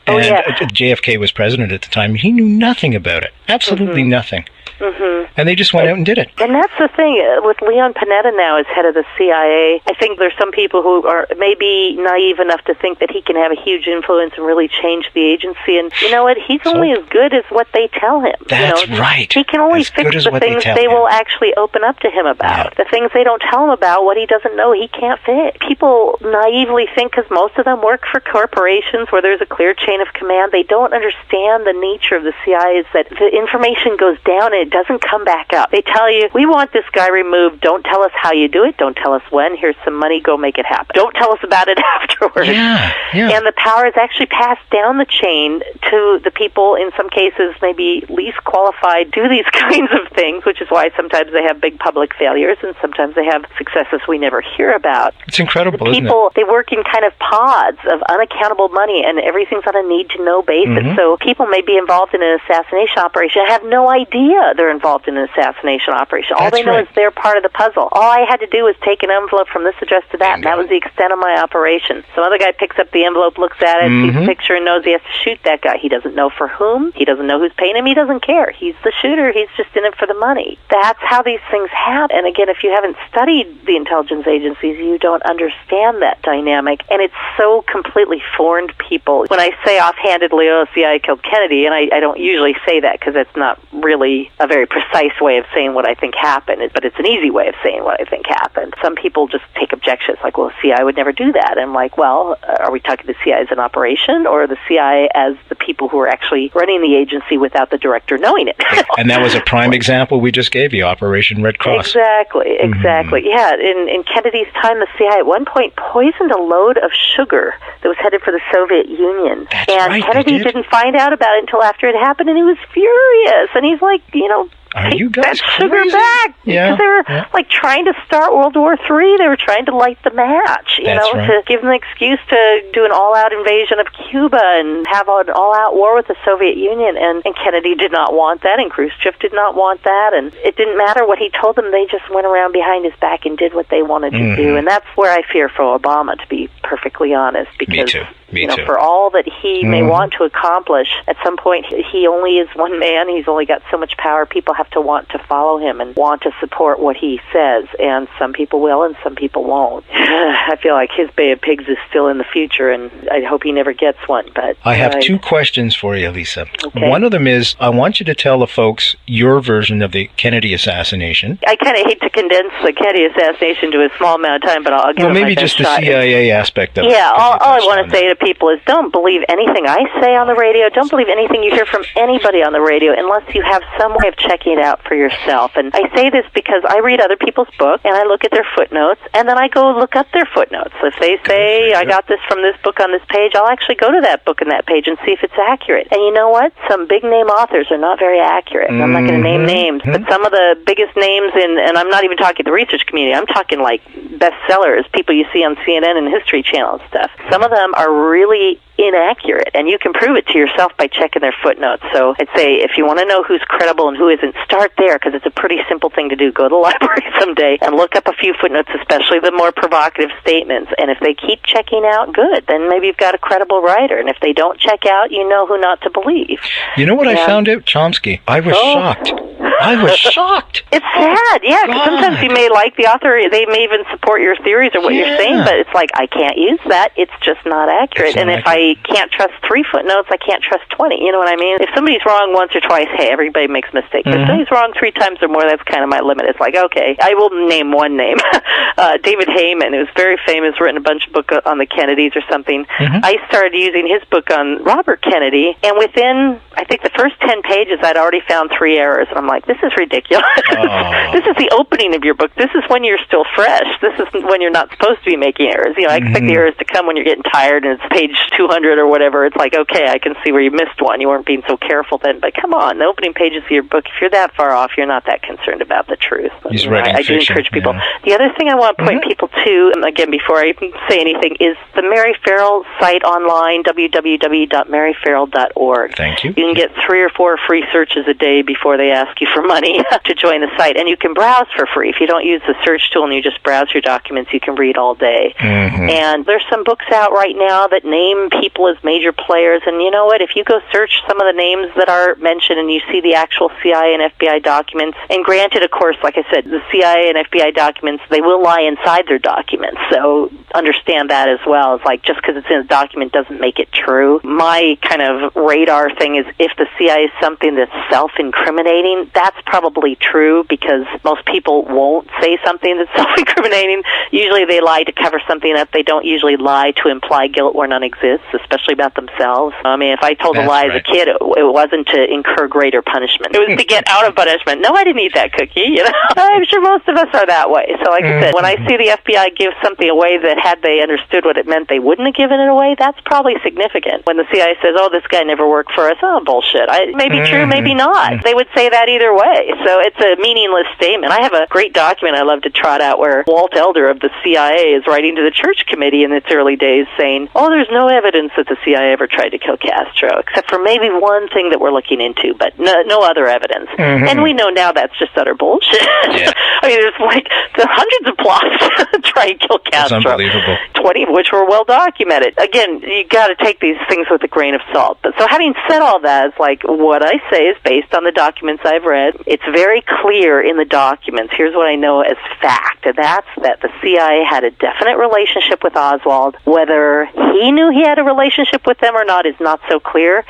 JFK was president at the time. He knew nothing about it. Absolutely nothing. And they just went out and did it. And that's the thing. With Leon Panetta now as head of the CIA, I think there's some people who are maybe naive enough to think that he can have a huge influence and really change the agency. And you know what? He's only as good as what they tell him. That's right. He can only fix the things they will actually open up to him about. The things they don't tell him about, what he doesn't know, he can't fix. People naively think, because most of them work for corporations where there's a clear chain of command, they don't understand the nature of the CIA is that the information goes down and it doesn't come back up. They tell you, we want this guy removed. Don't tell us how you do it. Don't tell us when. Here's some money. Go make it happen. Don't tell us about it afterwards. And the power is actually passed down the chain to the people, in some cases, maybe least qualified, do these kinds of things, which is why sometimes they have big public failures and sometimes they have successes we never hear about. It's incredible, isn't it? They work in kind of pods of unaccountable money, and everything's on a need-to-know basis. So people may be involved in an assassination operation and have no idea they're involved in an assassination operation. All they know is they're part of the puzzle. All I had to do was take an envelope from this address to that, and that was the extent of my operation. Some other guy picks up the envelope, looks at it, sees the picture, and knows he has to shoot that guy. He doesn't know for whom. He doesn't know who's paying him. He doesn't care. He's the shooter. He's just in it for the money. That's how these things happen. And again, if you haven't studied the intelligence agencies, you don't understand that dynamic. And it's so completely foreign to people. When I say offhandedly, oh, CIA killed Kennedy, and I don't usually say that because that's not really a very precise way of saying what I think happened, but it's an easy way of saying what I think happened. Some people just take objections, like, well, CIA would never do that. And I'm like, well, are we talking the CIA as an operation, or the CIA as the people who are actually running the agency without the director knowing it? And that was a prime example we just gave you, Operation Red Cross. Exactly. Yeah, in Kennedy's time, the CIA at one point poisoned a load of sugar that was headed for the Soviet Union. And Kennedy didn't find out about it until after it happened, and he was furious. And he's like, take that sugar back. Because they were like trying to start World War III. They were trying to light the match, to give them an excuse to do an all-out invasion of Cuba and have an all-out war with the Soviet Union. And Kennedy did not want that, and Khrushchev did not want that. And it didn't matter what he told them. They just went around behind his back and did what they wanted to do. And that's where I fear for Obama, to be perfectly honest. Because, Me too. For all that he may want to accomplish, at some point he only is one man. He's only got so much power. People have to want to follow him and want to support what he says, and some people will and some people won't. I feel like his Bay of Pigs is still in the future, and I hope he never gets one. But I have two questions for you, Lisa. Okay. One of them is, I want you to tell the folks your version of the Kennedy assassination. I kind of hate to condense the Kennedy assassination to a small amount of time, but I'll give it my maybe best just shot. the CIA aspect of it. Yeah, all I want to say to people is, don't believe anything I say on the radio. Don't believe anything you hear from anybody on the radio unless you have some way of checking it out for yourself. And I say this because I read other people's books, and I look at their footnotes, and then I go look up their footnotes. If they say, I got this from this book on this page, I'll actually go to that book and that page and see if it's accurate. And you know what? Some big-name authors are not very accurate. I'm not going to name names, but some of the biggest names and I'm not even talking the research community, I'm talking like bestsellers, people you see on CNN and History Channel and stuff. Some of them are really inaccurate, and you can prove it to yourself by checking their footnotes. So I'd say if you want to know who's credible and who isn't, start there, because it's a pretty simple thing to do. Go to the library someday and look up a few footnotes, especially the more provocative statements. And if they keep checking out, good. Then maybe you've got a credible writer. And if they don't check out, you know who not to believe. You know what I found out, Chomsky? I was shocked. I was shocked. It's sad, yeah, because sometimes you may like the author, they may even support your theories or what you're saying, but it's like, I can't use that, it's just not accurate. And if I can't trust 3 footnotes, I can't trust 20, you know what I mean? If somebody's wrong once or twice, hey, everybody makes mistakes. If somebody's wrong 3 times or more, that's kind of my limit. It's like, okay, I will name one name. David Heyman, who's very famous, written a bunch of books on the Kennedys or something. I started using his book on Robert Kennedy, and within, I think, the first 10 pages, I'd already found 3 errors, and I'm like, this is ridiculous. This is the opening of your book. This is when you're still fresh. This is when you're not supposed to be making errors. You know, I expect the errors to come when you're getting tired and it's page 200 or whatever. It's like, okay, I can see where you missed one. You weren't being so careful then, but come on, the opening pages of your book, if you're that far off, you're not that concerned about the truth. I do encourage people. The other thing I want to point people to, again, before I say anything, is the Mary Farrell site online, www.maryfarrell.org. Thank you. You can get 3 or 4 free searches a day before they ask you for money to join the site, and you can browse for free. If you don't use the search tool and you just browse your documents, you can read all day. And there's some books out right now that name people as major players, and you know what? If you go search some of the names that are mentioned and you see the actual CIA and FBI documents, and granted, of course, like I said, the CIA and FBI documents, they will lie inside their documents, so understand that as well. It's like, just because it's in a document doesn't make it true. My kind of radar thing is, if the CIA is something that's self-incriminating, that's probably true, because most people won't say something that's self-incriminating. Usually they lie to cover something up. They don't usually lie to imply guilt where none exists, especially about themselves. I mean, if I told a lie as a kid, it wasn't to incur greater punishment. It was to get out of punishment. No, I didn't eat that cookie, you know. I'm sure most of us are that way. So like I said, when I see the FBI give something away that, had they understood what it meant, they wouldn't have given it away, that's probably significant. When the CIA says, oh, this guy never worked for us, oh, bullshit. Maybe true, maybe not. They would say that either way. So it's a meaningless statement. I have a great document I love to trot out where Walt Elder of the CIA is writing to the church committee in its early days saying, oh, there's no evidence that the CIA ever tried to kill Castro, except for maybe one thing that we're looking into, but no other evidence. And we know now that's just utter bullshit. I mean, there's like hundreds of plots to try and kill Castro. That's unbelievable. 20 of which were well documented. Again, you got to take these things with a grain of salt. But so having said all that, it's like, what I say is based on the documents I've read. It's very clear in the documents. Here's what I know as fact, and that's that the CIA had a definite relationship with Oswald. Whether he knew he had a relationship with them or not is not so clear.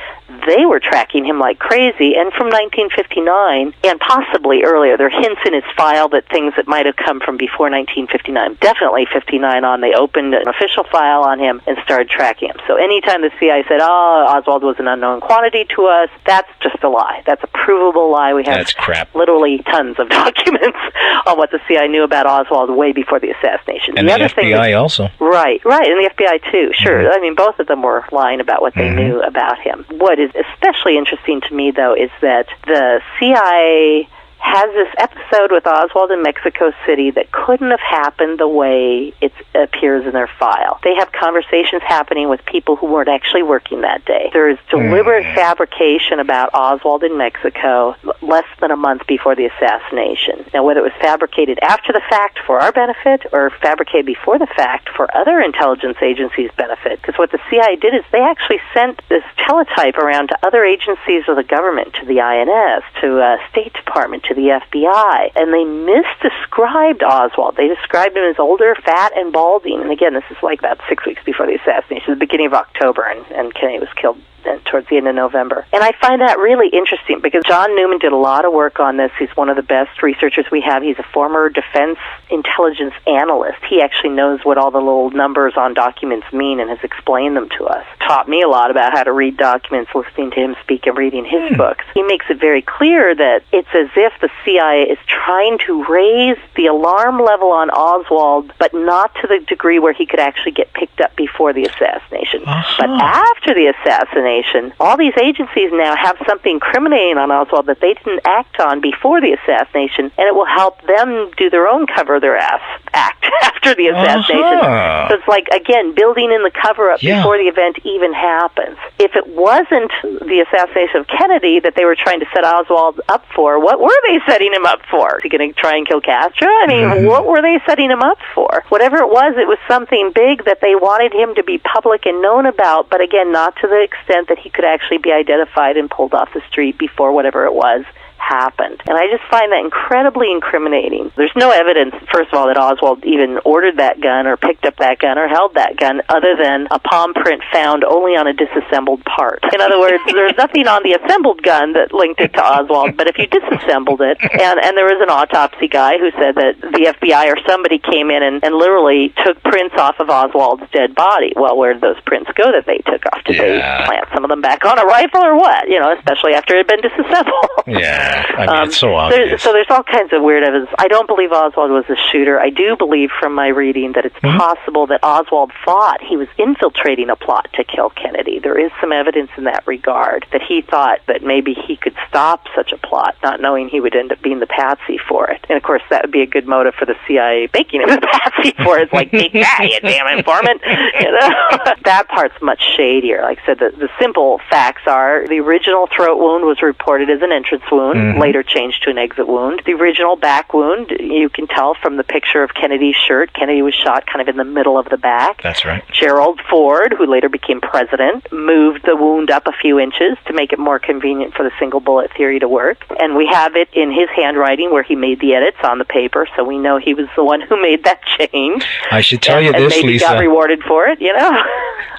They were tracking him like crazy, and from 1959, and possibly earlier, there are hints in his file that things that might have come from before 1959, definitely 59 on, they opened an official file on him and started tracking him. So anytime the CIA said, oh, Oswald was an unknown quantity to us, that's just a lie. That's a provable lie. We have literally tons of documents on what the CIA knew about Oswald way before the assassination. And the FBI also. Right, and the FBI too, sure. I mean, both of them were lying about what they knew about him. What is especially interesting to me, though, is that the CIA has this episode with Oswald in Mexico City that couldn't have happened the way it appears in their file. They have conversations happening with people who weren't actually working that day. There is deliberate fabrication about Oswald in Mexico less than a month before the assassination. Now, whether it was fabricated after the fact for our benefit or fabricated before the fact for other intelligence agencies' benefit, because what the CIA did is they actually sent this teletype around to other agencies of the government, to the INS, to State Department, to the FBI, and they misdescribed Oswald. They described him as older, fat, and balding. And again, this is like about 6 weeks before the assassination, the beginning of October, and Kennedy was killed towards the end of November. And I find that really interesting because John Newman did a lot of work on this. He's one of the best researchers we have. He's a former defense intelligence analyst. He actually knows what all the little numbers on documents mean and has explained them to us. Taught me a lot about how to read documents, listening to him speak and reading his books. He makes it very clear that it's as if the CIA is trying to raise the alarm level on Oswald, but not to the degree where he could actually get picked up before the assassination. But after the assassination, all these agencies now have something incriminating on Oswald that they didn't act on before the assassination, and it will help them do their own cover their ass act after the assassination. So it's like, again, building in the cover-up before the event even happens. If it wasn't the assassination of Kennedy that they were trying to set Oswald up for, what were they setting him up for? Is he going to try and kill Castro? I mean, what were they setting him up for? Whatever it was something big that they wanted him to be public and known about, but again, not to the extent that he could actually be identified and pulled off the street before whatever it was happened. And I just find that incredibly incriminating. There's no evidence, first of all, that Oswald even ordered that gun or picked up that gun or held that gun other than a palm print found only on a disassembled part. In other words, there's nothing on the assembled gun that linked it to Oswald, but if you disassembled it, and there was an autopsy guy who said that the FBI or somebody came in and literally took prints off of Oswald's dead body. Well, where did those prints go that they took off? Did they plant some of them back on a rifle or what? You know, especially after it had been disassembled. Yeah, I mean, it's so obvious. So there's all kinds of weird evidence. I don't believe Oswald was a shooter. I do believe from my reading that it's possible that Oswald thought he was infiltrating a plot to kill Kennedy. There is some evidence in that regard that he thought that maybe he could stop such a plot, not knowing he would end up being the patsy for it. And of course, that would be a good motive for the CIA making him the patsy for it. It's like, take that, you damn informant. You know? That part's much shadier. Like I said, the simple facts are the original throat wound was reported as an entrance wound, later changed to an exit wound. The original back wound, you can tell from the picture of Kennedy's shirt, Kennedy was shot kind of in the middle of the back. That's right. Gerald Ford, who later became president, moved the wound up a few inches to make it more convenient for the single bullet theory to work. And we have it in his handwriting where he made the edits on the paper, so we know he was the one who made that change. I should tell you this, and maybe Lisa. Got rewarded for it, you know?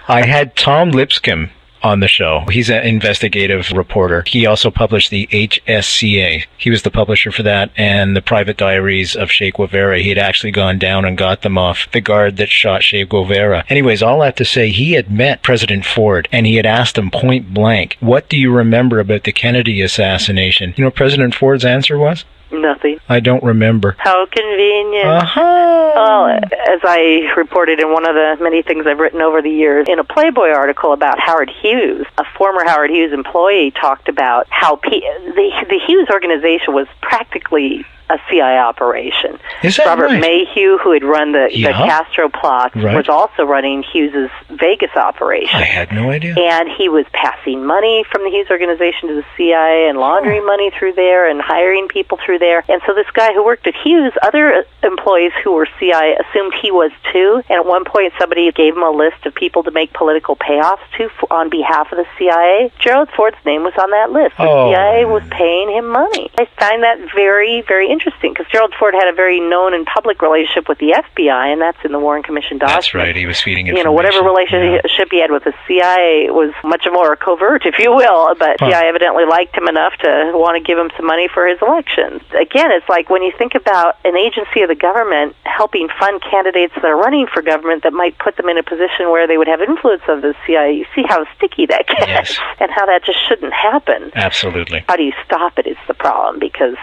I had Tom Lipscomb on the show. He's an investigative reporter. He also published the HSCA. He was the publisher for that, and the private diaries of Che Guevara. He had actually gone down and got them off the guard that shot Che Guevara. Anyways, all I have to say, he had met President Ford, and he had asked him point blank, what do you remember about the Kennedy assassination? You know what President Ford's answer was? Nothing. I don't remember. How convenient. Well, as I reported in one of the many things I've written over the years, in a Playboy article about Howard Hughes, a former Howard Hughes employee talked about how the Hughes organization was practically a CIA operation. Is that Robert right? Mayhew, who had run the Castro plot, was also running Hughes's Vegas operation. I had no idea. And he was passing money from the Hughes organization to the CIA and laundering money through there and hiring people through there. And so this guy who worked at Hughes, other employees who were CIA assumed he was too. And at one point, somebody gave him a list of people to make political payoffs to on behalf of the CIA. Gerald Ford's name was on that list. The CIA was paying him money. I find that very, very interesting because Gerald Ford had a very known and public relationship with the FBI, and that's in the Warren Commission document. That's right. He was feeding information. You know, whatever relationship he had with the CIA was much more covert, if you will, but CIA evidently liked him enough to want to give him some money for his elections. Again, it's like when you think about an agency of the government helping fund candidates that are running for government that might put them in a position where they would have influence of the CIA, you see how sticky that gets and how that just shouldn't happen. Absolutely. How do you stop it is the problem, because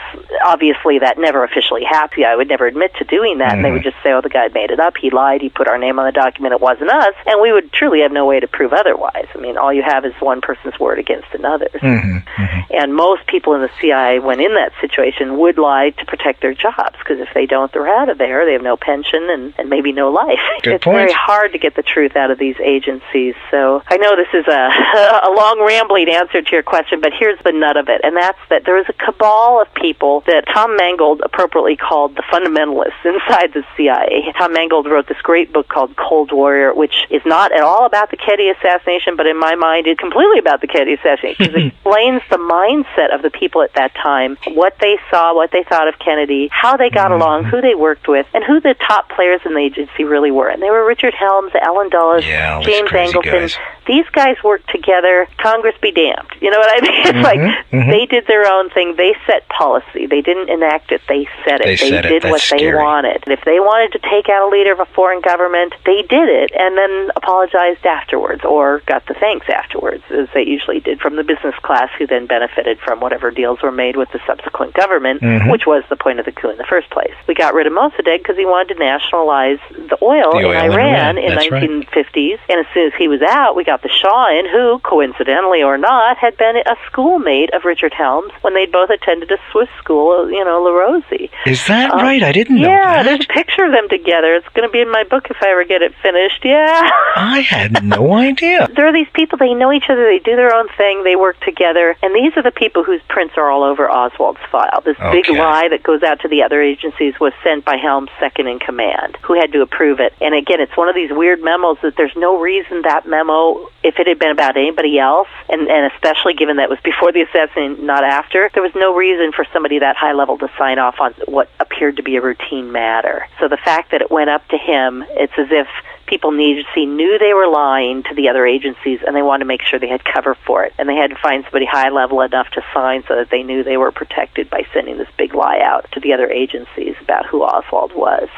obviously that never officially happened. I would never admit to doing that, and they would just say, oh, the guy made it up, he lied, he put our name on the document, it wasn't us, and we would truly have no way to prove otherwise. I mean, all you have is one person's word against another's. And most people in the CIA, when in that situation, would lie to protect their jobs, because if they don't, they're out of there. They have no pension and maybe no life. It's very hard to get the truth out of these agencies. So I know this is a long, rambling answer to your question, but here's the nut of it, and that's that there is a cabal of people that Tom Mangold appropriately called the fundamentalists inside the CIA. Tom Mangold wrote this great book called Cold Warrior, which is not at all about the Kennedy assassination, but in my mind is completely about the Kennedy assassination, because it explains the mindset of the people at that time, what they saw, what they thought of Kennedy, how they got along, who they worked with, and who the top players in the agency really were. And they were Richard Helms, Alan Dulles, James Angleton. These guys worked together. Congress be damned. You know what I mean? It's like they did their own thing. They set policy. They didn't enact it. They set it. They did what they wanted. If they wanted to take out a leader of a foreign government, they did it and then apologized afterwards or got the thanks afterwards, as they usually did from the business class, who then benefited from whatever deals were made with the subsequent government, which was the point of the coup in the first place. We got rid of Mossadegh because he wanted to nationalize the oil in Iran in the 1950s, and as soon as he was out, we got the Shah in, who, coincidentally or not, had been a schoolmate of Richard Helms when they'd both attended a Swiss school, you know, La Rosey. Is that right? I didn't know that. Yeah, there's a picture of them together. It's going to be in my book if I ever get it finished. Yeah. I had no idea. There are these people, they know each other, they do their own thing, they work together, and these are the people whose prints are all over Oswald's file. This big lie that goes out to the other agencies was sent by Helms' second in command, who had to approve it. And again, it's one of these weird memos that there's no reason that memo if it had been about anybody else, and especially given that it was before the assassination, not after, there was no reason for somebody that high level to sign off on what appeared to be a routine matter. So the fact that it went up to him, it's as if people knew they were lying to the other agencies, and they wanted to make sure they had cover for it. And they had to find somebody high level enough to sign so that they knew they were protected by sending this big lie out to the other agencies about who Oswald was.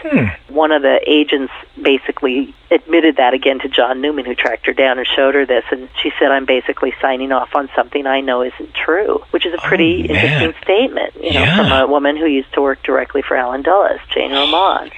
One of the agents basically admitted that again to John Newman, who tracked her down and showed her this, and she said, I'm basically signing off on something I know isn't true, which is a pretty interesting statement, from a woman who used to work directly for Allen Dulles, Jane Roman.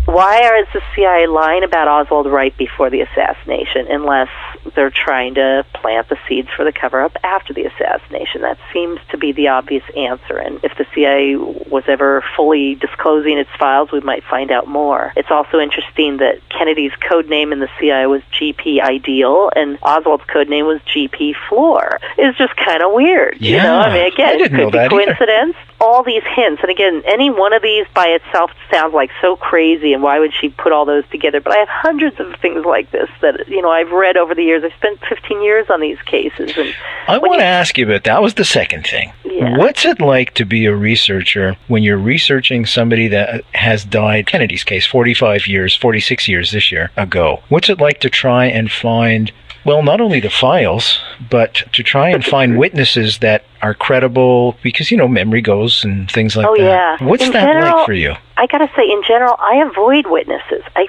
Why is the CIA lying about Oswald right before the assassination, unless they're trying to plant the seeds for the cover-up after the assassination? That seems to be the obvious answer, and if the CIA was ever fully disclosing its files, we might find out more. It's also interesting that Kennedy's code name in the CIA was GP Ideal, and Oswald's code name was GP Floor. It's just kind of weird, I mean, again, it could be coincidence. All these hints, and again, any one of these by itself sounds like so crazy, and why would she put all those together? But I have hundreds of things like this that, I've read over the years. I've spent 15 years on these cases. And I want to ask you about that. Was the second thing. Yeah. What's it like to be a researcher when you're researching somebody that has died, Kennedy's case, 46 years this year ago? What's it like to try and find, well, not only the files, but to try and find witnesses that are credible, because, memory goes and things like that. Yeah. What's that like for you? I got to say, in general, I avoid witnesses. I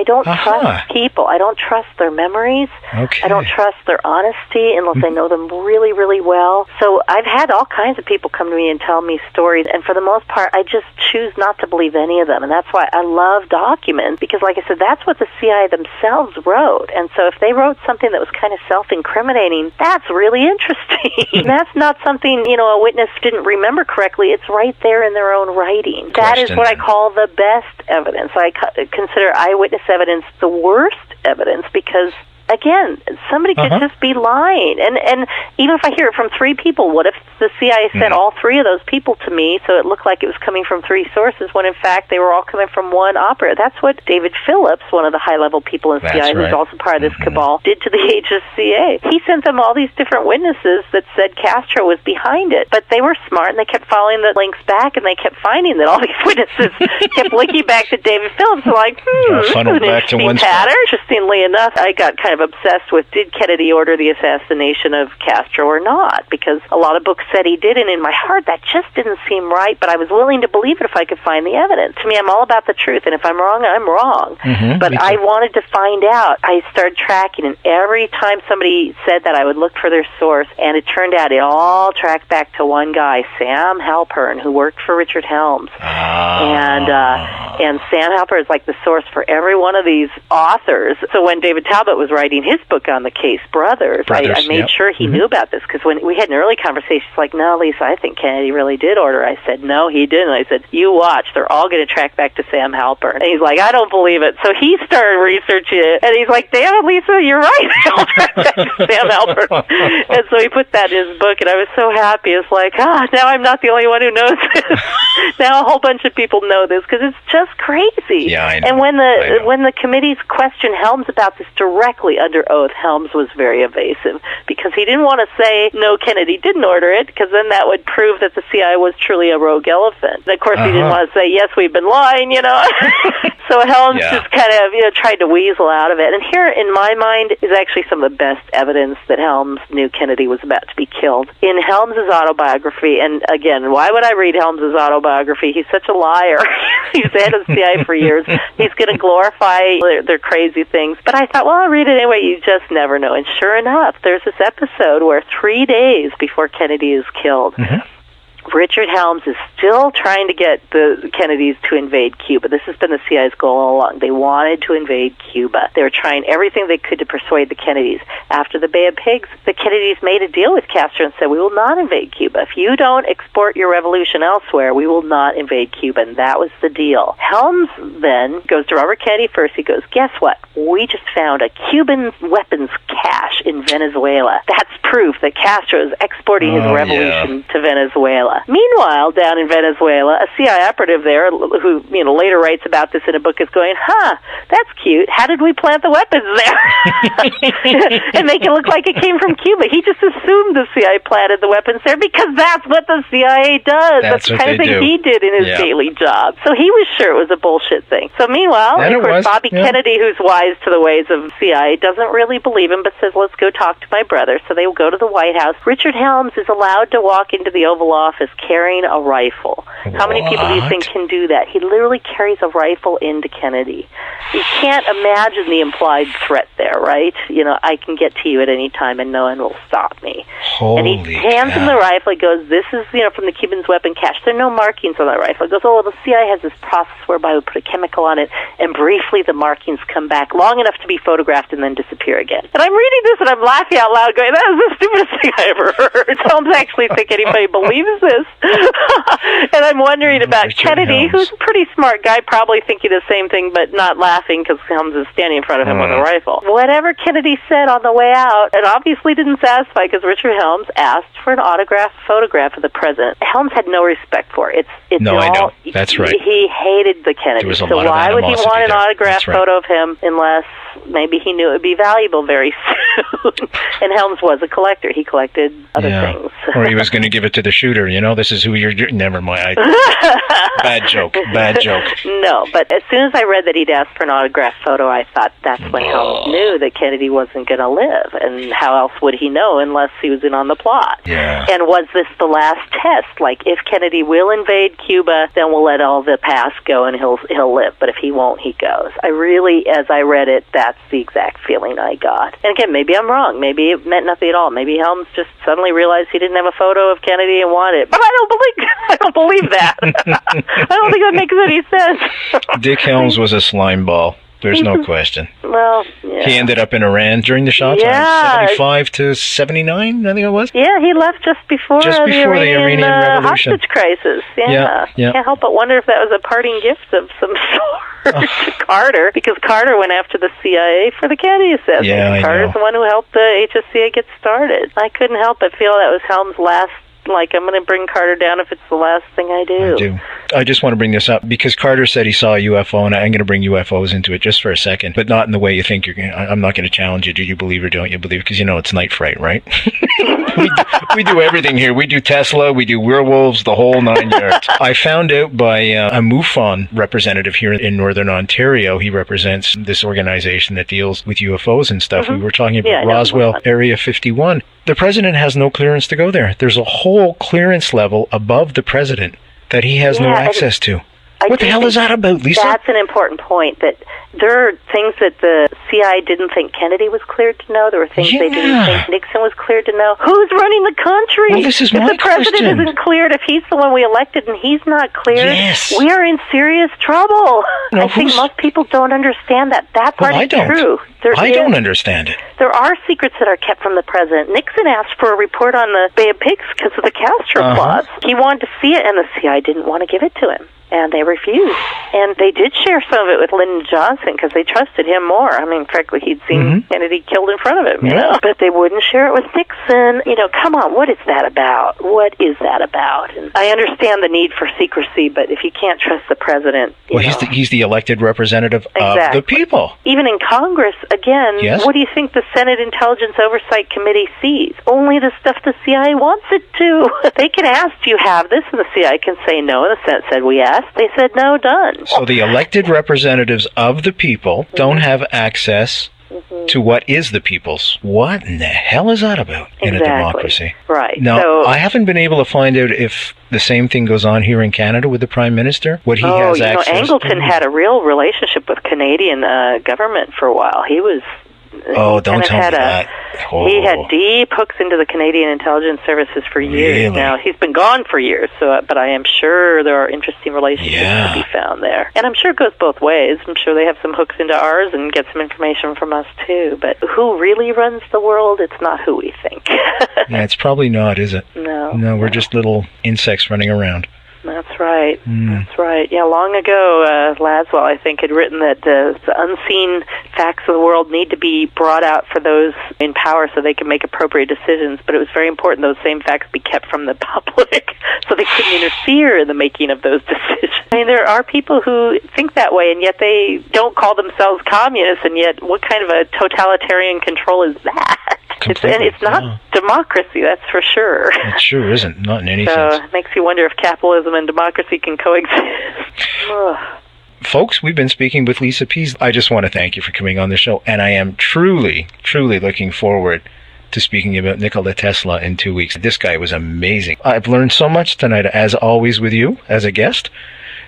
don't trust people. I don't trust their memories. Okay. I don't trust their honesty unless I know them really, really well. So I've had all kinds of people come to me and tell me stories, and for the most part, I just choose not to believe any of them. And that's why I love documents, because, like I said, that's what the CIA themselves wrote. And so if they wrote something that was kind of self-incriminating, that's really interesting. That's not something, a witness didn't remember correctly. It's right there in their own writing. That is what I call the best evidence. I consider eyewitness evidence the worst evidence because, again, somebody could just be lying. And even if I hear it from three people, what if the CIA sent all three of those people to me so it looked like it was coming from three sources when, in fact, they were all coming from one operator? That's what David Phillips, one of the high-level people in CIA, who's also part of this cabal, did to the HSCA. He sent them all these different witnesses that said Castro was behind it. But they were smart, and they kept following the links back, and they kept finding that all these witnesses kept linking back to David Phillips. So like, this is an interesting pattern. Interestingly enough, I got kind of obsessed with, did Kennedy order the assassination of Castro or not? Because a lot of books said he did, and in my heart that just didn't seem right, but I was willing to believe it if I could find the evidence. To me, I'm all about the truth, and if I'm wrong, I'm wrong. But I wanted to find out. I started tracking, and every time somebody said that, I would look for their source, and it turned out it all tracked back to one guy, Sam Halpern, who worked for Richard Helms. And Sam Halpern is like the source for every one of these authors. So when David Talbot was writing his book on the case, Brothers, I made sure he knew about this, because when we had an early conversation, he's like, no, Lisa, I think Kennedy really did order. I said, no, he didn't. I said, you watch. They're all going to track back to Sam Halpern. And he's like, I don't believe it. So he started researching it, and he's like, damn it, Lisa, you're right. They'll track back to Sam Halpern. And so he put that in his book, and I was so happy. It's like, now I'm not the only one who knows this. Now a whole bunch of people know this, because it's just crazy. Yeah, I know. And when the committees questioned Helms about this directly under oath, Helms was very evasive, because he didn't want to say, no, Kennedy didn't order it, because then that would prove that the CIA was truly a rogue elephant. And of course, he didn't want to say, yes, we've been lying, So Helms just kind of, tried to weasel out of it. And here, in my mind, is actually some of the best evidence that Helms knew Kennedy was about to be killed. In Helms's autobiography, and again, why would I read Helms's autobiography? He's such a liar. He's the head of the CIA for years. He's going to glorify their crazy things. But I thought, well, I'll read it anyway. You just never know. And sure enough, there's this episode where 3 days before Kennedy is killed, Richard Helms is still trying to get the Kennedys to invade Cuba. This has been the CIA's goal all along. They wanted to invade Cuba. They were trying everything they could to persuade the Kennedys. After the Bay of Pigs, the Kennedys made a deal with Castro and said, we will not invade Cuba. If you don't export your revolution elsewhere, we will not invade Cuba. And that was the deal. Helms then goes to Robert Kennedy first. He goes, guess what? We just found a Cuban weapons cache in Venezuela. That's proof that Castro is exporting his revolution to Venezuela. Venezuela. Meanwhile, down in Venezuela, a CIA operative there, who later writes about this in a book, is going, that's cute. How did we plant the weapons there? And make it look like it came from Cuba. He just assumed the CIA planted the weapons there because that's what the CIA does. That's the kind of thing he did in his daily job. So he was sure it was a bullshit thing. So meanwhile, of course, Bobby Kennedy, who's wise to the ways of CIA, doesn't really believe him, but says, let's go talk to my brother. So they will go to the White House. Richard Helms is allowed to walk into the Oval Office carrying a rifle. How many people do you think can do that? He literally carries a rifle into Kennedy. You can't imagine the implied threat there, right? I can get to you at any time and no one will stop me. And he hands him the rifle. He goes, this is, from the Cubans' weapon cache. There are no markings on that rifle. He goes, the CIA has this process whereby we put a chemical on it, and briefly the markings come back long enough to be photographed and then disappear again. And I'm reading this and I'm laughing out loud going, that is the stupidest thing I ever heard. I don't actually think anybody believes this. And I'm wondering about Richard Kennedy, who's a pretty smart guy, probably thinking the same thing, but not laughing because Helms is standing in front of him with a rifle. Whatever Kennedy said on the way out, it obviously didn't satisfy because Richard Helms asked for an autographed photograph of the president. Helms had no respect for it. I know. That's right. He hated the Kennedy. So why would he want an autographed photo of him unless maybe he knew it would be valuable very soon? And Helms was a collector. He collected other things. Or he was going to give it to the shooter. This is who you're... Never mind. Bad joke. No, but as soon as I read that he'd asked for an autographed photo, I thought that's when Helms knew that Kennedy wasn't going to live. And how else would he know unless he was in on the plot? Yeah. And was this the last test? Like, if Kennedy will invade Cuba, then we'll let all the past go and he'll live. But if he won't, he goes. I really, as I read it, that's the exact feeling I got. And again, maybe I'm wrong. Maybe it meant nothing at all. Maybe Helms just suddenly realized he didn't have a photo of Kennedy and wanted it. But I don't believe that. I don't think that makes any sense. Dick Helms was a slime ball. There's no question. Well, yeah. He ended up in Iran during the Shah time, 75 to 79, I think it was. Yeah, he left just before the Iranian Revolution. Hostage crisis. Yeah. Can't help but wonder if that was a parting gift of some sort to Carter, because Carter went after the CIA for the Kennedy assassination. Yeah, Carter's the one who helped the HSCA get started. I couldn't help but feel that was Helms' last. Like, I'm going to bring Carter down if it's the last thing I do. I just want to bring this up because Carter said he saw a UFO, and I'm going to bring UFOs into it just for a second, but not in the way you think you're going to. I'm not going to challenge you. Do you believe or don't you believe? Because it's Night Fright, right? we do everything here. We do Tesla, we do werewolves, the whole 9 yards. I found out by a MUFON representative here in Northern Ontario. He represents this organization that deals with UFOs and stuff. We were talking about Roswell, Area 51. The president has no clearance to go there. There's a whole clearance level above the president that he has no access to. What the hell is that about, Lisa? That's an important point, that there are things that the CIA didn't think Kennedy was cleared to know. There were things they didn't think Nixon was cleared to know. Who's running the country? Well, this is my question. If the president isn't cleared, if he's the one we elected and he's not cleared, we are in serious trouble. I think most people don't understand that. That part is true. I don't understand it. There are secrets that are kept from the president. Nixon asked for a report on the Bay of Pigs because of the Castro clause. He wanted to see it, and the CIA didn't want to give it to him. And they refused. And they did share some of it with Lyndon Johnson because they trusted him more. I mean, frankly, he'd seen Kennedy killed in front of him, you know. But they wouldn't share it with Nixon. Come on, what is that about? What is that about? And I understand the need for secrecy, but if you can't trust the president... he's the elected representative of the people. Even in Congress, again, what do you think the Senate Intelligence Oversight Committee sees? Only the stuff the CIA wants it to. They can ask, do you have this? And the CIA can say no, and the Senate said, we asked. They said, no, done. So the elected representatives of the people don't have access to what is the people's. What in the hell is that about in a democracy? Right. Now, I haven't been able to find out if the same thing goes on here in Canada with the Prime Minister. What he has access to. Angleton had a real relationship with Canadian government for a while. He was... don't tell me that. He had deep hooks into the Canadian intelligence services for years. Now, he's been gone for years, but I am sure there are interesting relationships to be found there. And I'm sure it goes both ways. I'm sure they have some hooks into ours and get some information from us, too. But who really runs the world? It's not who we think. It's probably not, is it? No. No, we're just little insects running around. That's right. That's right. Yeah, long ago, Laswell, I think, had written that the unseen facts of the world need to be brought out for those in power so they can make appropriate decisions, but it was very important those same facts be kept from the public so they couldn't interfere in the making of those decisions. I mean, there are people who think that way, and yet they don't call themselves communists, and yet what kind of a totalitarian control is that? It's not democracy, that's for sure. It sure isn't, not in any so sense. It makes you wonder if capitalism and democracy can coexist. Folks, we've been speaking with Lisa Pease. I just want to thank you for coming on the show, and I am truly, truly looking forward to speaking about Nikola Tesla in 2 weeks. This guy was amazing. I've learned so much tonight, as always, with you as a guest.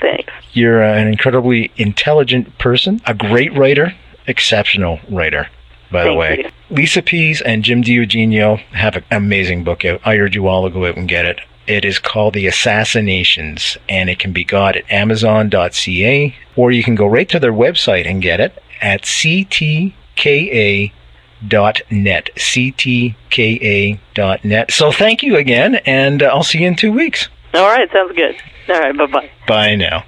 Thanks. You're an incredibly intelligent person, a great writer, exceptional writer, by the way. You. Lisa Pease and Jim DiEugenio have an amazing book out. I urge you all to go out and get it. It is called The Assassinations, and it can be got at Amazon.ca, or you can go right to their website and get it at ctka.net, ctka.net. So thank you again, and I'll see you in 2 weeks. All right, sounds good. All right, bye-bye. Bye now.